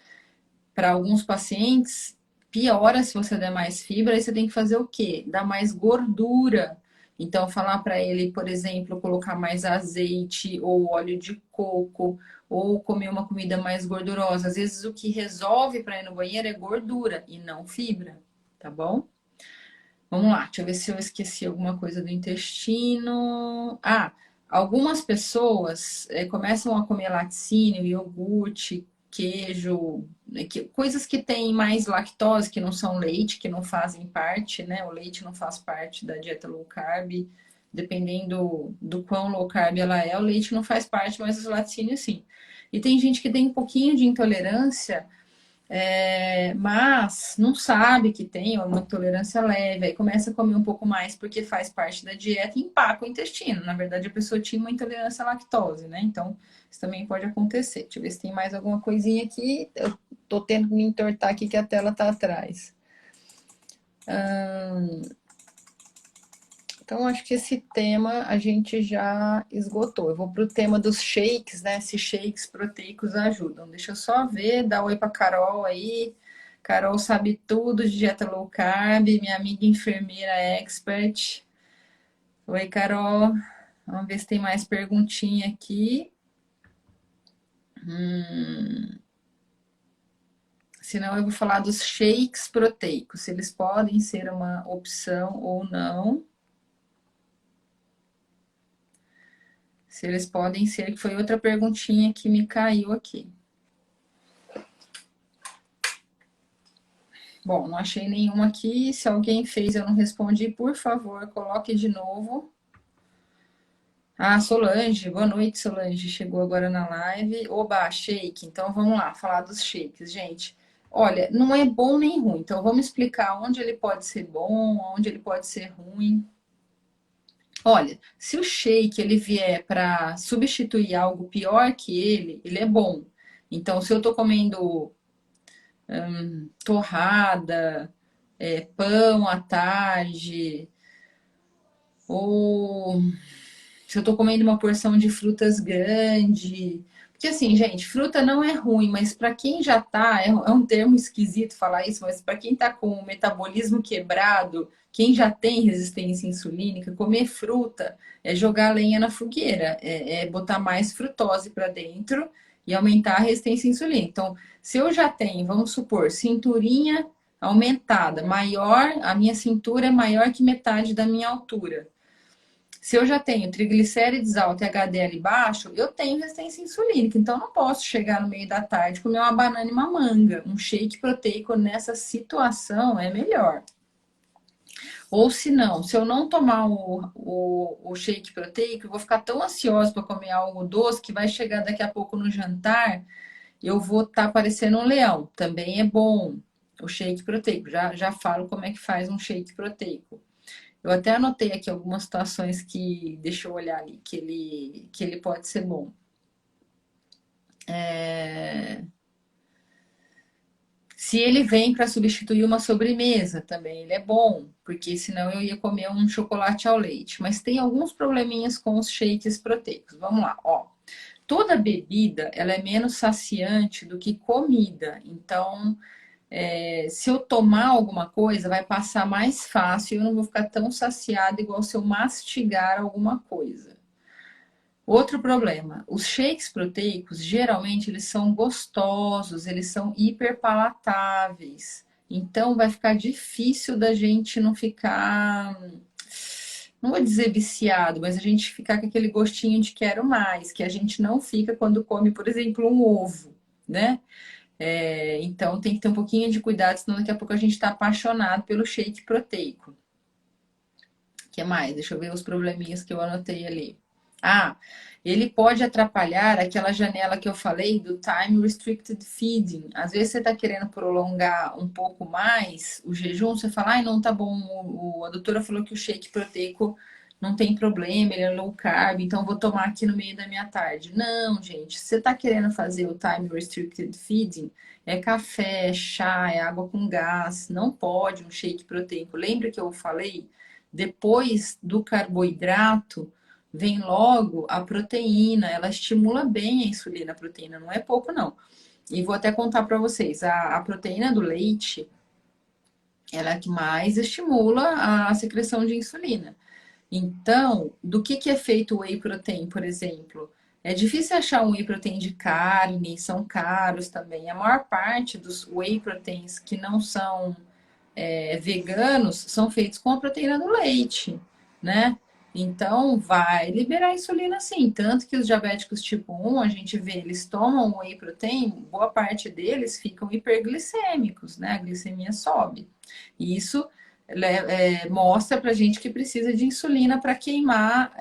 para alguns pacientes, piora se você der mais fibra, aí você tem que fazer o quê? Dar mais gordura. Então, falar para ele, por exemplo, colocar mais azeite ou óleo de coco, ou comer uma comida mais gordurosa. Às vezes, o que resolve para ir no banheiro é gordura e não fibra, tá bom? Vamos lá, deixa eu ver se eu esqueci alguma coisa do intestino. Ah, algumas pessoas começam a comer laticínio, iogurte, queijo, coisas que têm mais lactose, que não são leite, que não fazem parte, né? O leite não faz parte da dieta low carb. Dependendo do quão low carb ela é, o leite não faz parte, mas os laticínios sim. E tem gente que tem um pouquinho de intolerância mas não sabe que tem uma intolerância leve, aí começa a comer um pouco mais porque faz parte da dieta e empaca o intestino. Na verdade, a pessoa tinha uma intolerância à lactose, né? Então, isso também pode acontecer. Deixa eu ver se tem mais alguma coisinha aqui. Eu tô tendo que me entortar aqui que a tela tá atrás. Então, acho que esse tema a gente já esgotou. Eu vou para o tema dos shakes, né? Se shakes proteicos ajudam. Deixa eu só ver, dar oi para Carol aí. Carol sabe tudo de dieta low carb, minha amiga enfermeira expert. Oi, Carol. Vamos ver se tem mais perguntinha aqui. Senão eu vou falar dos shakes proteicos, se eles podem ser uma opção ou não. Se eles podem ser, que foi outra perguntinha que me caiu aqui. Bom, não achei nenhuma aqui. Se alguém fez e eu não respondi, por favor, coloque de novo. Ah, Solange, boa noite, Solange. Chegou agora na live. Oba, shake. Então vamos lá, falar dos shakes, gente. Olha, não é bom nem ruim. Então vamos explicar onde ele pode ser bom, onde ele pode ser ruim. Olha, se o shake ele vier para substituir algo pior que ele é bom. Então, se eu tô comendo torrada, pão à tarde, ou se eu tô comendo uma porção de frutas grande. Porque assim, gente, fruta não é ruim, mas para quem já tá, é um termo esquisito falar isso, mas para quem tá com o metabolismo quebrado, quem já tem resistência insulínica, comer fruta é jogar lenha na fogueira, é botar mais frutose para dentro e aumentar a resistência insulínica. Então, se eu já tenho, vamos supor, cinturinha aumentada, maior, a minha cintura é maior que metade da minha altura. Se eu já tenho triglicérides alto e HDL baixo, eu tenho resistência insulínica. Então, eu não posso chegar no meio da tarde e comer uma banana e uma manga. Um shake proteico nessa situação é melhor. Ou se não, se eu não tomar o shake proteico, eu vou ficar tão ansiosa para comer algo doce que vai chegar daqui a pouco no jantar, eu vou estar parecendo um leão. Também é bom o shake proteico. Já falo como é que faz um shake proteico. Eu até anotei aqui algumas situações que, deixa eu olhar ali, que ele pode ser bom. Se ele vem para substituir uma sobremesa também, ele é bom, porque senão eu ia comer um chocolate ao leite. Mas tem alguns probleminhas com os shakes proteicos. Vamos lá, ó. Toda bebida, ela é menos saciante do que comida. Então, se eu tomar alguma coisa, vai passar mais fácil e eu não vou ficar tão saciada igual se eu mastigar alguma coisa. Outro problema, os shakes proteicos, geralmente eles são gostosos, eles são hiperpalatáveis. Então vai ficar difícil da gente não ficar, não vou dizer viciado, mas a gente ficar com aquele gostinho de quero mais, que a gente não fica quando come, por exemplo, um ovo, né? Então tem que ter um pouquinho de cuidado, senão daqui a pouco a gente está apaixonado pelo shake proteico. O que mais? Deixa eu ver os probleminhas que eu anotei ali. Ah, ele pode atrapalhar aquela janela que eu falei do time restricted feeding. Às vezes você está querendo prolongar um pouco mais o jejum, você fala, ai, não, tá bom, a doutora falou que o shake proteico não tem problema, ele é low carb, então vou tomar aqui no meio da minha tarde. Não, gente, se você está querendo fazer o time restricted feeding, é café, chá, é água com gás, não pode um shake proteico. Lembra que eu falei? Depois do carboidrato, vem logo a proteína, ela estimula bem a insulina, a proteína, não é pouco não. E vou até contar para vocês, a proteína do leite, ela é a que mais estimula a secreção de insulina. Então, do que é feito o whey protein, por exemplo? É difícil achar um whey protein de carne, são caros também. A maior parte dos whey proteins que não são veganos são feitos com a proteína do leite, né? Então, vai liberar insulina sim. Tanto que os diabéticos tipo 1, a gente vê, eles tomam whey protein, boa parte deles ficam hiperglicêmicos, né? A glicemia sobe. E isso mostra pra gente que precisa de insulina para queimar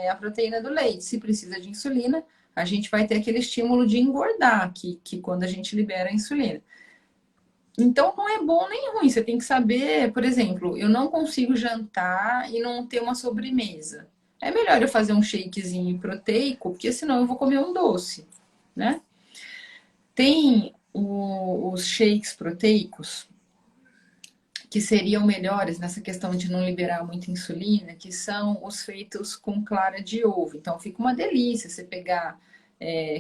a proteína do leite. Se precisa de insulina, a gente vai ter aquele estímulo de engordar, que quando a gente libera a insulina. Então não é bom nem ruim, você tem que saber, por exemplo, eu não consigo jantar e não ter uma sobremesa. É melhor eu fazer um shakezinho proteico, porque senão eu vou comer um doce, né? Tem os shakes proteicos que seriam melhores nessa questão de não liberar muita insulina, que são os feitos com clara de ovo. Então fica uma delícia você pegar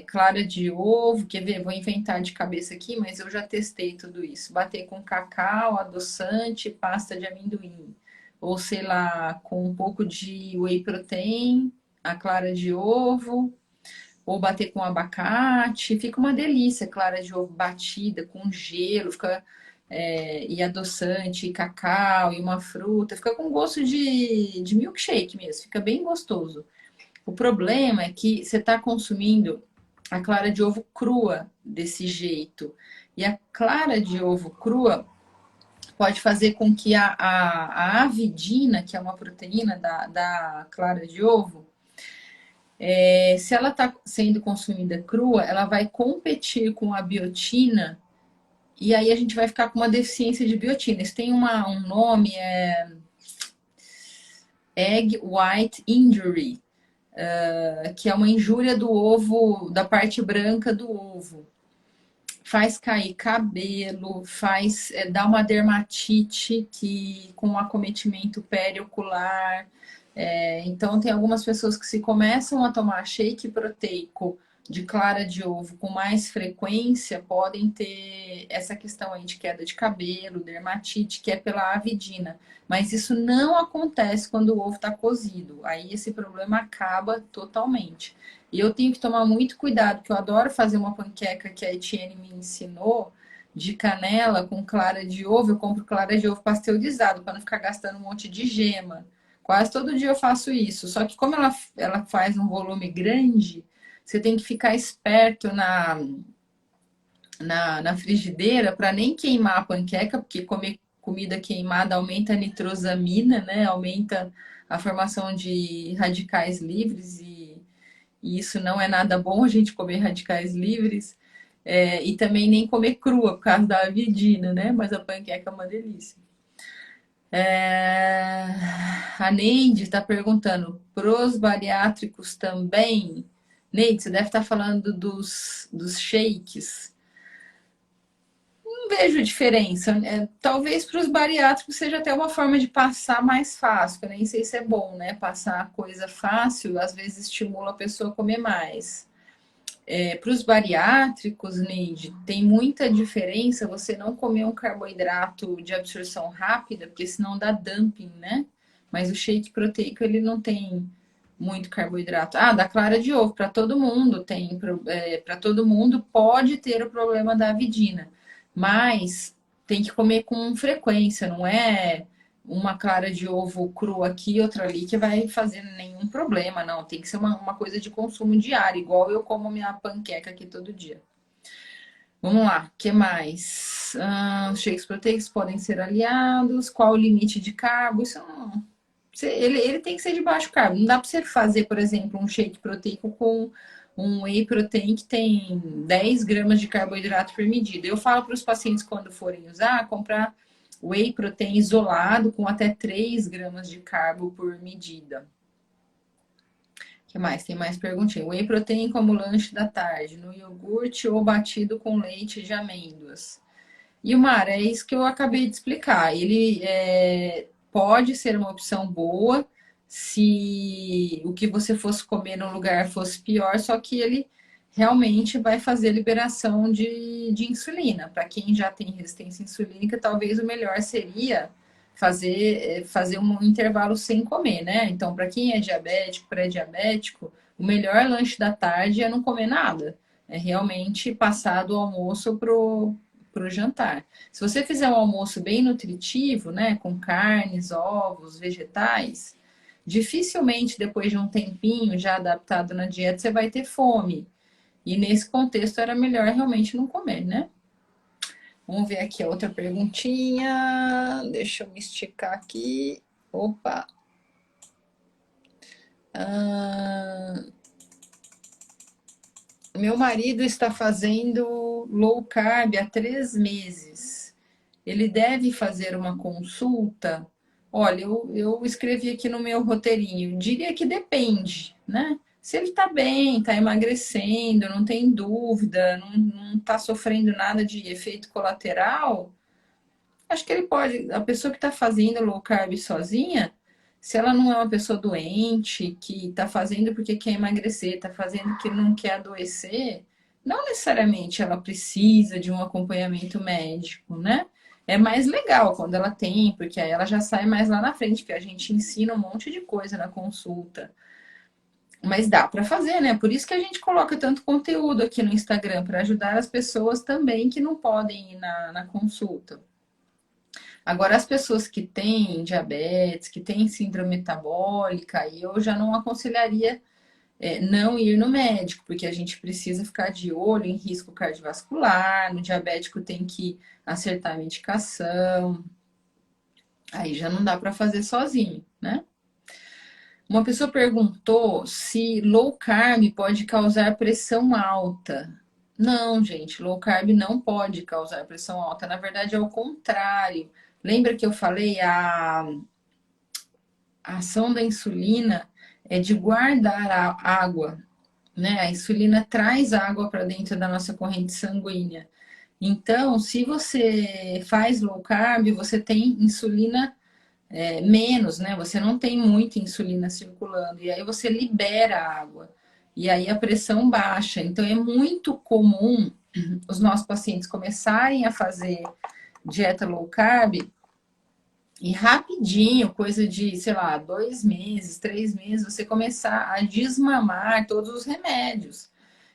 clara de ovo, quer ver? Vou inventar de cabeça aqui, mas eu já testei tudo isso. Bater com cacau, adoçante, pasta de amendoim. Ou sei lá, com um pouco de whey protein, a clara de ovo, ou bater com abacate. Fica uma delícia, clara de ovo batida com gelo, fica e adoçante, e cacau, e uma fruta. Fica com gosto de milkshake mesmo, fica bem gostoso. O problema é que você está consumindo a clara de ovo crua desse jeito. E a clara de ovo crua pode fazer com que a avidina, que é uma proteína da clara de ovo, se ela está sendo consumida crua, ela vai competir com a biotina e aí a gente vai ficar com uma deficiência de biotina. Isso tem um nome, Egg White Injury, que é uma injúria do ovo, da parte branca do ovo. Faz cair cabelo, dá uma dermatite com acometimento periocular. Então, tem algumas pessoas que se começam a tomar shake proteico de clara de ovo com mais frequência, podem ter essa questão aí de queda de cabelo, dermatite, que é pela avidina. Mas isso não acontece quando o ovo está cozido. Aí esse problema acaba totalmente. E eu tenho que tomar muito cuidado, porque eu adoro fazer uma panqueca que a Etienne me ensinou, de canela com clara de ovo. Eu compro clara de ovo pasteurizado, para não ficar gastando um monte de gema. Quase todo dia eu faço isso. Só que como ela faz um volume grande, você tem que ficar esperto na frigideira para nem queimar a panqueca, porque comer comida queimada aumenta a nitrosamina, né? Aumenta a formação de radicais livres e isso não é nada bom a gente comer radicais livres. E também nem comer crua por causa da avidina, né? Mas a panqueca é uma delícia. A Neide está perguntando, pros bariátricos também? Neide, você deve estar falando dos shakes. Não vejo diferença. Talvez para os bariátricos seja até uma forma de passar mais fácil. Eu nem sei se é bom, né? Passar coisa fácil, às vezes estimula a pessoa a comer mais. Para os bariátricos, Neide, tem muita diferença você não comer um carboidrato de absorção rápida, porque senão dá dumping, né? Mas o shake proteico, ele não tem muito carboidrato. Da clara de ovo, para todo mundo tem, para todo mundo pode ter o problema da avidina, mas tem que comer com frequência, não é uma clara de ovo crua aqui e outra ali que vai fazer nenhum problema, não. Tem que ser uma coisa de consumo diário, igual eu como minha panqueca aqui todo dia. Vamos lá, o que mais? Os shakes proteicos podem ser aliados. Qual o limite de carbo? Isso não. Ele tem que ser de baixo carbo. Não dá para você fazer, por exemplo, um shake proteico com um whey protein que tem 10 gramas de carboidrato por medida. Eu falo para os pacientes, quando forem usar, comprar whey protein isolado com até 3 gramas de carbo por medida. O que mais? Tem mais perguntinha. Whey protein como lanche da tarde, no iogurte ou batido com leite de amêndoas. E o mar, é isso que eu acabei de explicar. Ele pode ser uma opção boa se o que você fosse comer no lugar fosse pior, só que ele realmente vai fazer liberação de insulina. Para quem já tem resistência insulínica, talvez o melhor seria fazer um intervalo sem comer, né? Então, para quem é diabético, pré-diabético, o melhor lanche da tarde é não comer nada. É realmente passar do almoço pro jantar. Se você fizer um almoço bem nutritivo, né, com carnes, ovos, vegetais, dificilmente depois de um tempinho já adaptado na dieta você vai ter fome. E nesse contexto era melhor realmente não comer, né? Vamos ver aqui a outra perguntinha. Deixa eu me esticar aqui. Opa! Ah, meu marido está fazendo low carb há 3 meses. Ele deve fazer uma consulta? Olha, eu escrevi aqui no meu roteirinho. Diria que depende, né? Se ele está bem, está emagrecendo, não tem dúvida, não está sofrendo nada de efeito colateral, acho que ele pode. A pessoa que está fazendo low carb sozinha, se ela não é uma pessoa doente, que está fazendo porque quer emagrecer, está fazendo porque não quer adoecer, não necessariamente ela precisa de um acompanhamento médico, né? É mais legal quando ela tem, porque aí ela já sai mais lá na frente, que a gente ensina um monte de coisa na consulta. Mas dá para fazer, né? Por isso que a gente coloca tanto conteúdo aqui no Instagram, para ajudar as pessoas também que não podem ir na consulta. Agora, as pessoas que têm diabetes, que têm síndrome metabólica, aí eu já não aconselharia não ir no médico, porque a gente precisa ficar de olho em risco cardiovascular, no diabético tem que acertar a medicação, aí já não dá para fazer sozinho, né? Uma pessoa perguntou se low carb pode causar pressão alta. Não, gente, low carb não pode causar pressão alta. Na verdade, é o contrário. Lembra que eu falei a ação da insulina é de guardar a água, né? A insulina traz água para dentro da nossa corrente sanguínea. Então, se você faz low carb, você tem insulina menos, né? Você não tem muita insulina circulando, e aí você libera a água, e aí a pressão baixa. Então, é muito comum os nossos pacientes começarem a fazer dieta low carb e rapidinho, coisa de, sei lá, 2 meses, 3 meses, você começar a desmamar todos os remédios.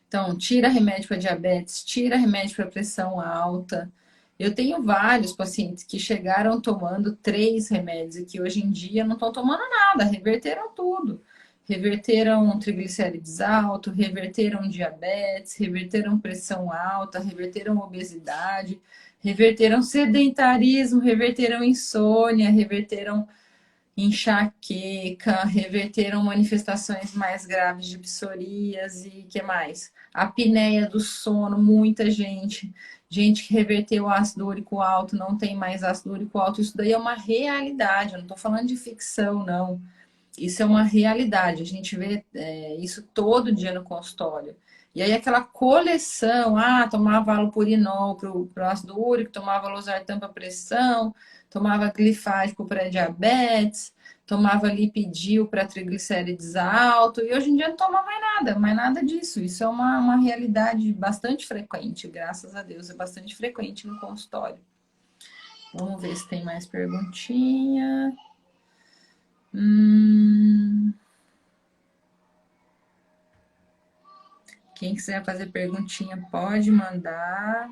Então, tira remédio para diabetes, tira remédio para pressão alta. Eu tenho vários pacientes que chegaram tomando 3 remédios e que hoje em dia não estão tomando nada, reverteram tudo. Reverteram triglicérides alto, reverteram diabetes, reverteram pressão alta, reverteram obesidade, reverteram sedentarismo, reverteram insônia, reverteram enxaqueca, reverteram manifestações mais graves de psoríase, que mais? Apneia do sono, muita gente. Gente que reverteu o ácido úrico alto, não tem mais ácido úrico alto. Isso daí é uma realidade, eu não estou falando de ficção, não. Isso é uma realidade, a gente vê isso todo dia no consultório. E aí aquela coleção, tomava alopurinol para o ácido úrico, tomava losartan para pressão, tomava glifádico para diabetes, tomava lipidil para triglicérides alto, e hoje em dia não toma mais nada disso. Isso é uma realidade bastante frequente, graças a Deus, é bastante frequente no consultório. Vamos ver se tem mais perguntinha. Quem quiser fazer perguntinha pode mandar.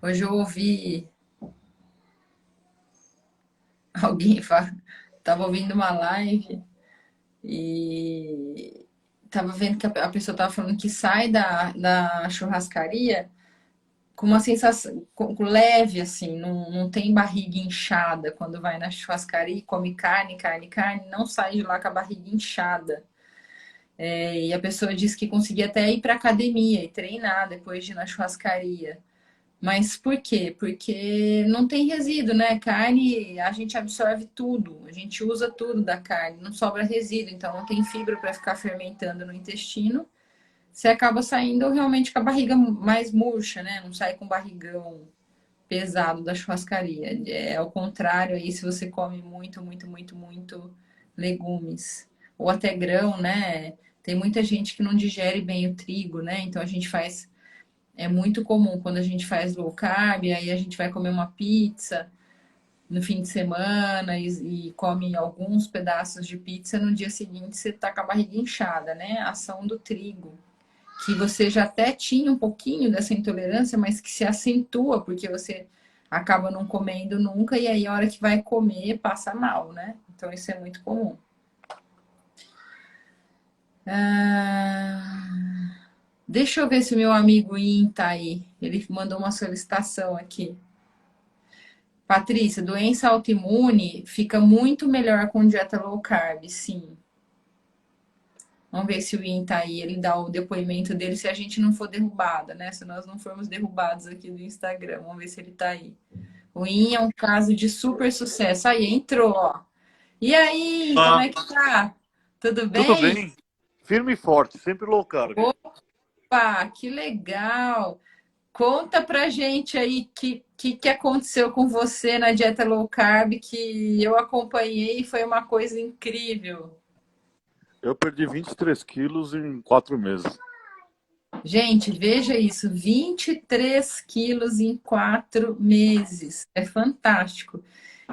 Hoje eu ouvi alguém falar, estava ouvindo uma live e estava vendo que a pessoa estava falando que sai da churrascaria com uma sensação leve, assim, não tem barriga inchada quando vai na churrascaria e come carne, não sai de lá com a barriga inchada. E a pessoa disse que conseguia até ir para academia e treinar depois de ir na churrascaria. Mas por quê? Porque não tem resíduo, né? Carne, a gente absorve tudo, a gente usa tudo da carne, não sobra resíduo, então não tem fibra para ficar fermentando no intestino. Você acaba saindo realmente com a barriga mais murcha, né? Não sai com barrigão pesado da churrascaria. É ao contrário aí se você come muito legumes. Ou até grão, né? Tem muita gente que não digere bem o trigo, né? Então a gente faz. É muito comum quando a gente faz low carb, aí a gente vai comer uma pizza no fim de semana e come alguns pedaços de pizza, no dia seguinte você tá com a barriga inchada, né? A ação do trigo, que você já até tinha um pouquinho dessa intolerância, mas que se acentua porque você acaba não comendo nunca e aí a hora que vai comer passa mal, né? Então isso é muito comum. Deixa eu ver se o meu amigo In tá aí. Ele mandou uma solicitação aqui. Patrícia, doença autoimune fica muito melhor com dieta low carb, sim. Vamos ver se o Ian tá aí, ele dá o depoimento dele, se a gente não for derrubada, né? Se nós não formos derrubados aqui do Instagram. Vamos ver se ele tá aí. O Ian é um caso de super sucesso. Aí, entrou, ó. E aí, como Ah, é que tá? Tudo tudo bem? bem? Firme e forte, sempre low carb. Opa, que legal! Conta pra gente aí que aconteceu com você na dieta low carb que eu acompanhei e foi uma coisa incrível. Eu perdi 23 quilos em 4 meses. Gente, veja isso, 23 quilos em 4 meses. É fantástico.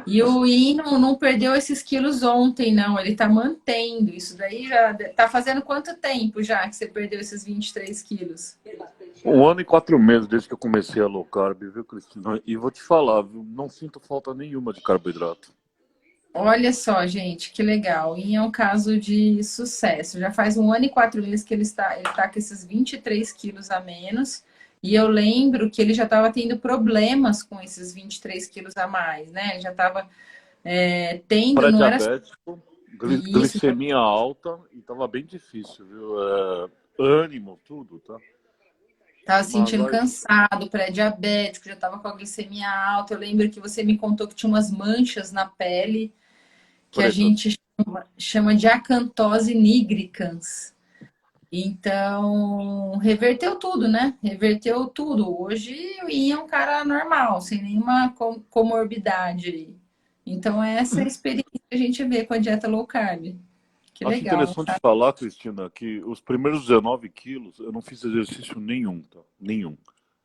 E o Hino não perdeu esses quilos ontem, não. Ele tá mantendo. Isso daí já tá fazendo quanto tempo já que você perdeu esses 23 quilos? 1 ano e 4 meses desde que eu comecei a low carb, viu, Cristina? E vou te falar, viu? Não sinto falta nenhuma de carboidrato. Olha só, gente, que legal. E é um caso de sucesso. Já faz 1 ano e 4 meses que ele está com esses 23 quilos a menos. E eu lembro que ele já estava tendo problemas com esses 23 quilos a mais, né? Ele já estava tendo, não era só Pré-diabético, isso, glicemia alta e tava bem difícil, viu? Ânimo, tudo, tá? estava se Mas sentindo aí, cansado, pré-diabético, já estava com a glicemia alta. Eu lembro que você me contou que tinha umas manchas na pele que a pretas. gente chama de acantose nigricans. Então, reverteu tudo, né? Reverteu tudo. Hoje o Ian é um cara normal, sem nenhuma comorbidade aí. Então, essa é a experiência que a gente vê com a dieta low carb. Que Acho legal, interessante tá? falar, Cristina, que os primeiros 19 quilos eu não fiz exercício nenhum, tá? Nenhum.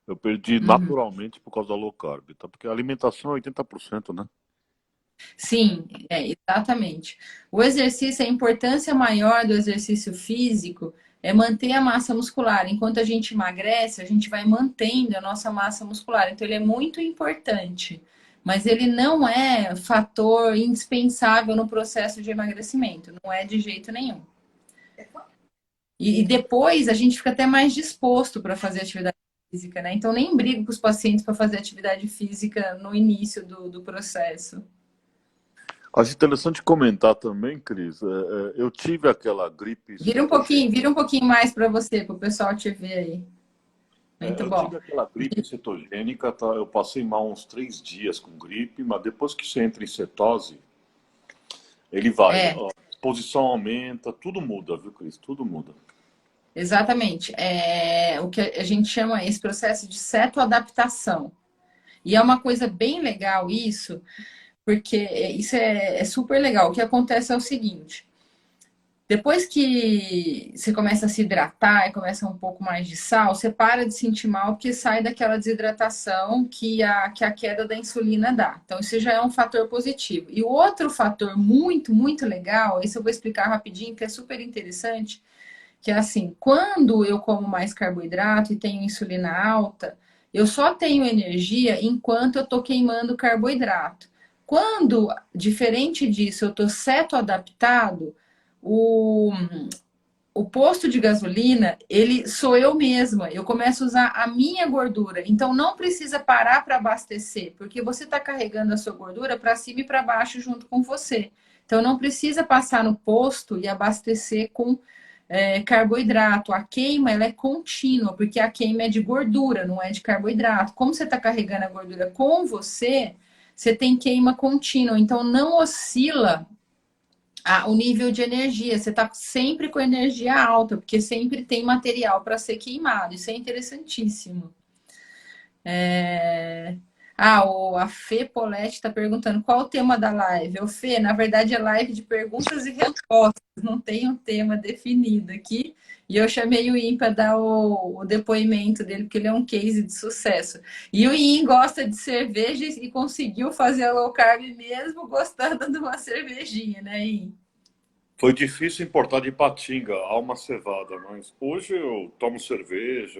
Eu perdi Uhum. naturalmente por causa da low carb, tá? Porque a alimentação é 80%, né? Sim, exatamente. O exercício, a importância maior do exercício físico é manter a massa muscular. Enquanto a gente emagrece, a gente vai mantendo a nossa massa muscular. Então, ele é muito importante, mas ele não é fator indispensável no processo de emagrecimento. Não é de jeito nenhum. E depois a gente fica até mais disposto para fazer atividade física, né? Então, nem brigo com os pacientes para fazer atividade física no início do processo. Acho interessante comentar também, Cris, eu tive aquela gripe cetogênica. Vira um pouquinho mais para você, para o pessoal te ver aí. Muito Eu bom. tive aquela gripe cetogênica, tá? Eu passei mal uns 3 dias com gripe, mas depois que você entra em cetose, ele vai. É, Ó, a exposição aumenta, tudo muda, viu, Cris? Tudo muda. exatamente. É o que a gente chama esse processo de cetoadaptação. E é uma coisa bem legal isso, porque isso é super legal. O que acontece é o seguinte: depois que você começa a se hidratar e começa um pouco mais de sal, você para de sentir mal porque sai daquela desidratação que a queda da insulina dá. Então, isso já é um fator positivo. E o outro fator muito legal, esse eu vou explicar rapidinho, que é super interessante, que é assim, quando eu como mais carboidrato e tenho insulina alta, eu só tenho energia enquanto eu estou queimando carboidrato. Quando, diferente disso, eu estou cetoadaptado, o, o posto de gasolina, ele sou eu mesma. Eu começo a usar a minha gordura. Então não precisa parar para abastecer, porque você está carregando a sua gordura para cima e para baixo junto com você. Então não precisa passar no posto e abastecer com carboidrato. A queima ela é contínua, porque a queima é de gordura, não é de carboidrato. Como você está carregando a gordura com você, você tem queima contínua. Então não oscila o nível de energia. Você está sempre com energia alta, porque sempre tem material para ser queimado. Isso é interessantíssimo. A Fê Polete está perguntando qual o tema da live. O Fê, na verdade, é live de perguntas e respostas, não tem um tema definido aqui. E eu chamei o Ian para dar o depoimento dele, porque ele é um case de sucesso. E o Ian gosta de cerveja e conseguiu fazer a low carb mesmo gostando de uma cervejinha, né, Ian? Foi difícil importar de Patinga, alma cevada, mas hoje eu tomo cerveja,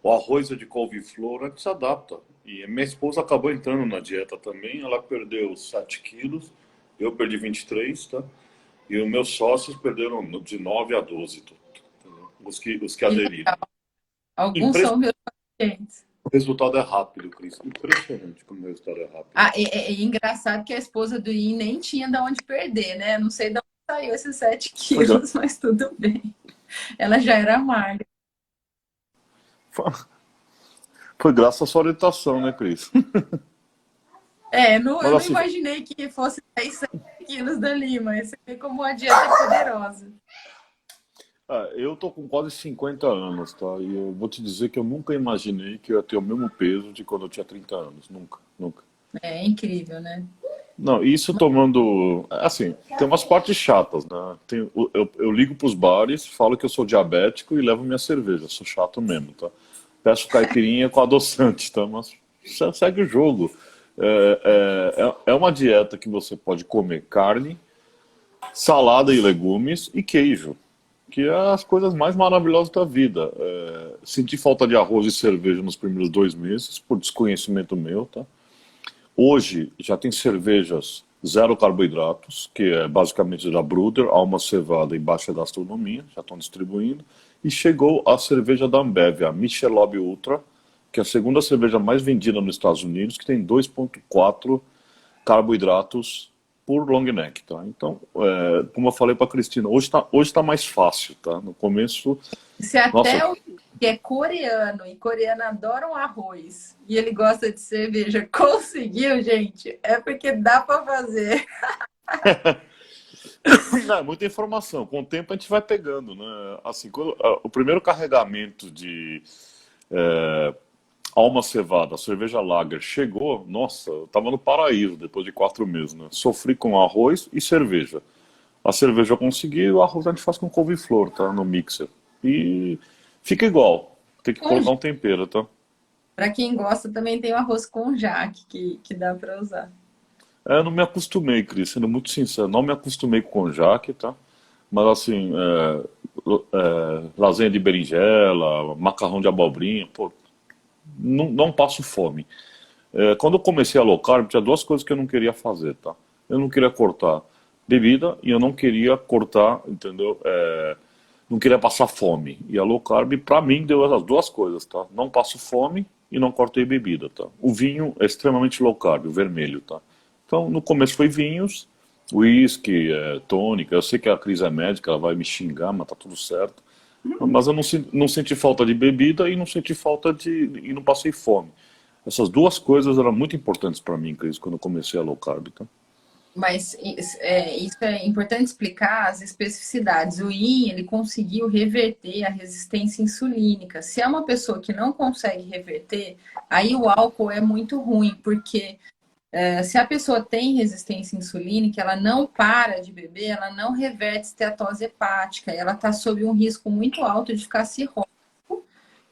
o arroz é de couve-flor, a gente se adapta. E minha esposa acabou entrando na dieta também, ela perdeu 7 quilos, eu perdi 23, tá? E os meus sócios perderam de 9 a 12, entendeu? Os que Que aderiram. legal. Alguns Impres- são meus pacientes. O resultado é rápido, Cris. Impressionante como o resultado é rápido. É engraçado que a esposa do Ian nem tinha de onde perder, né? Não sei de onde saiu esses 7 Foi, gra- quilos, mas tudo bem. Ela já era magra. foi graças à sua orientação, né, Cris? Eu Mas não assim, imaginei que fosse 10 quilos dali, mas você vê como a dieta é poderosa. eu tô com quase 50 anos, tá? E eu vou te dizer que eu nunca imaginei que eu ia ter o mesmo peso de quando eu tinha 30 anos. Nunca, nunca. É incrível, né? Não, isso tomando. Assim, tem umas partes chatas, né? Eu ligo pros bares, falo que eu sou diabético e levo minha cerveja. Sou chato mesmo, tá? Peço caipirinha com adoçante, tá? Mas segue o jogo. É uma dieta que você pode comer carne, salada e legumes e queijo, que é as coisas mais maravilhosas da vida. Senti falta de arroz e cerveja nos primeiros 2 meses, por desconhecimento meu, tá? Hoje já tem cervejas zero carboidratos, que é basicamente da Brudder, alma cevada e baixa gastronomia, já estão distribuindo. E chegou a cerveja da Ambev, a Michelob Ultra, que é a segunda cerveja mais vendida nos Estados Unidos, que tem 2,4 carboidratos por long neck, tá? Então, como eu falei para a Cristina, hoje tá mais fácil, tá? No começo, Se nossa, até o que é coreano, e coreano adoram arroz, e ele gosta de cerveja, conseguiu, gente, é porque dá para fazer. não, é muita informação. Com o tempo a gente vai pegando, né? Assim, o primeiro carregamento de alma cevada, cerveja lager, chegou, nossa, eu tava no paraíso depois de 4 meses, né? Sofri com arroz e cerveja. A cerveja eu consegui, o arroz a gente faz com couve-flor, tá? No mixer. E fica igual. Tem que colocar um tempero, tá? Para quem gosta, também tem o arroz com jaque, que dá para usar. Eu não me acostumei, Cris, sendo muito sincero, não me acostumei com conjaque, tá? Mas assim, lasanha de berinjela, macarrão de abobrinha, pô, não passo fome. Quando eu comecei a low carb, tinha duas coisas que eu não queria fazer, tá? Eu não queria cortar bebida e eu não queria cortar, entendeu? Não queria passar fome. E a low carb, pra mim, deu essas duas coisas, tá? Não passo fome e não cortei bebida, tá? O vinho é extremamente low carb, o vermelho, tá? Então, no começo foi vinhos, whisky, tônica. Eu sei que a Cris é médica, ela vai me xingar, mas tá tudo certo. Mas eu não senti falta de bebida e não senti falta e não passei fome. Essas duas coisas eram muito importantes para mim, Cris, quando eu comecei a low carb, tá? Mas isso é importante explicar as especificidades. O Yin, ele conseguiu reverter a resistência insulínica. Se é uma pessoa que não consegue reverter, aí o álcool é muito ruim, porque se a pessoa tem resistência insulínica, ela não para de beber, ela não reverte esteatose hepática, ela está sob um risco muito alto de ficar cirrótico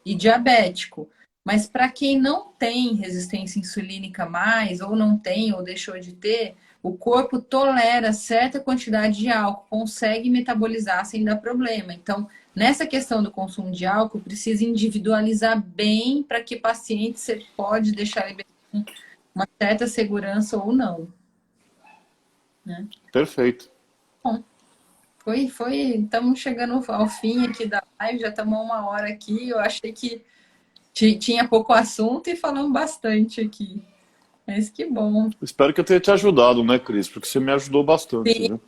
e diabético. Mas para quem não tem resistência insulínica mais, ou não tem, ou deixou de ter, o corpo tolera certa quantidade de álcool, consegue metabolizar sem dar problema. Então, nessa questão do consumo de álcool, precisa individualizar bem para que paciente você pode deixar ele com uma certa segurança ou não, né? Perfeito. Bom, estamos chegando ao fim aqui da live, já estamos 1 hora aqui. Eu achei que tinha pouco assunto e falamos bastante aqui. Mas que bom. Espero que eu tenha te ajudado, né, Cris? Porque você me ajudou bastante, Sim. viu?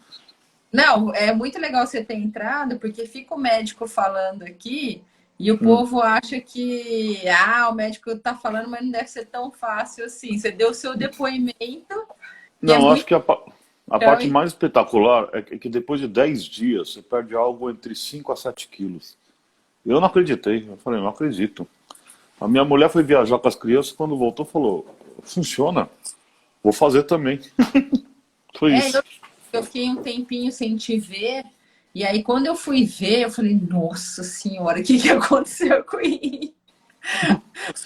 Não, é muito legal você ter entrado, porque fica o médico falando aqui e o Hum. povo acha que o médico está falando, mas não deve ser tão fácil assim. Você deu o seu depoimento e é Não, eu acho muito que a legal. parte mais espetacular é que depois de 10 dias você perde algo entre 5 a 7 quilos. Eu não acreditei. Eu falei, não acredito. A minha mulher foi viajar com as crianças, quando voltou falou, funciona. Vou fazer também. Foi isso. Eu fiquei um tempinho sem te ver, e aí quando eu fui ver, eu falei, nossa senhora, o que que aconteceu com isso?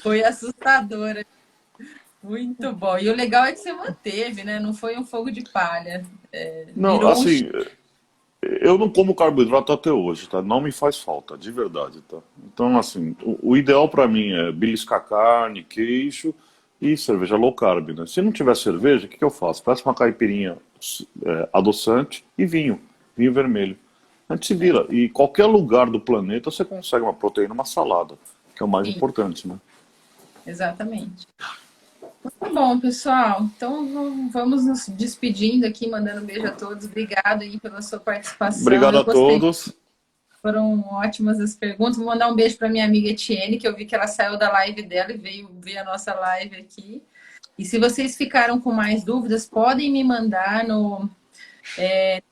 Foi assustadora. Muito bom. E o legal é que você manteve, né? Não foi um fogo de palha. Não, Virou um assim, eu não como carboidrato até hoje, tá? Não me faz falta, de verdade, tá? Então, assim, o ideal pra mim é beliscar carne, queijo e cerveja low carb, né? Se não tiver cerveja, o que que eu faço? Peço uma caipirinha adoçante e vinho vermelho. A gente se vira. E qualquer lugar do planeta você consegue uma proteína, uma salada, que é o mais sim, importante, né? exatamente. Muito bom, pessoal. Então vamos nos despedindo aqui, mandando um beijo a todos. Obrigado aí pela sua participação. Obrigado Eu a gostei. todos. Foram ótimas as perguntas. Vou mandar um beijo para minha amiga Etienne, que eu vi que ela saiu da live dela e veio ver a nossa live aqui. E se vocês ficaram com mais dúvidas, podem me mandar no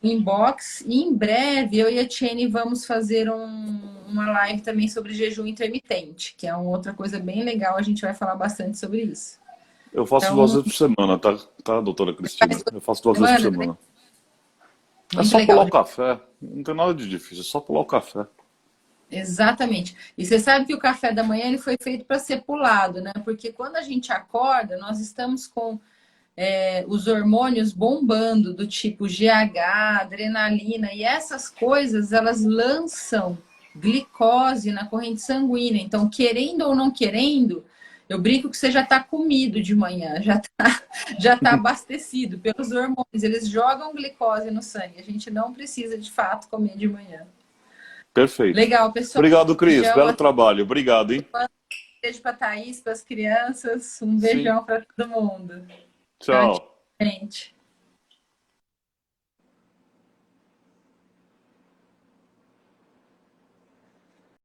inbox. E em breve eu e a Etienne vamos fazer uma live também sobre jejum intermitente, que é uma outra coisa bem legal. A gente vai falar bastante sobre isso. Eu faço Então, 2 vezes por semana, tá, doutora Cristina? Eu faço 2 vezes por semana, semana. É muito só pular legal. o café. Não tem nada de difícil, é só pular o café. Exatamente. E você sabe que o café da manhã ele foi feito para ser pulado, né? Porque quando a gente acorda, nós estamos com os hormônios bombando, do tipo GH, adrenalina, e essas coisas, elas lançam glicose na corrente sanguínea. Então, querendo ou não querendo, eu brinco que você já está comido de manhã, já tá abastecido pelos hormônios. Eles jogam glicose no sangue. A gente não precisa, de fato, comer de manhã. Perfeito. Legal, pessoal. Obrigado, Cris. Beijão, Belo trabalho. Obrigado, hein? beijo para a Thaís, para as crianças. Um Sim. beijão para todo mundo. Tchau, Tchau. gente.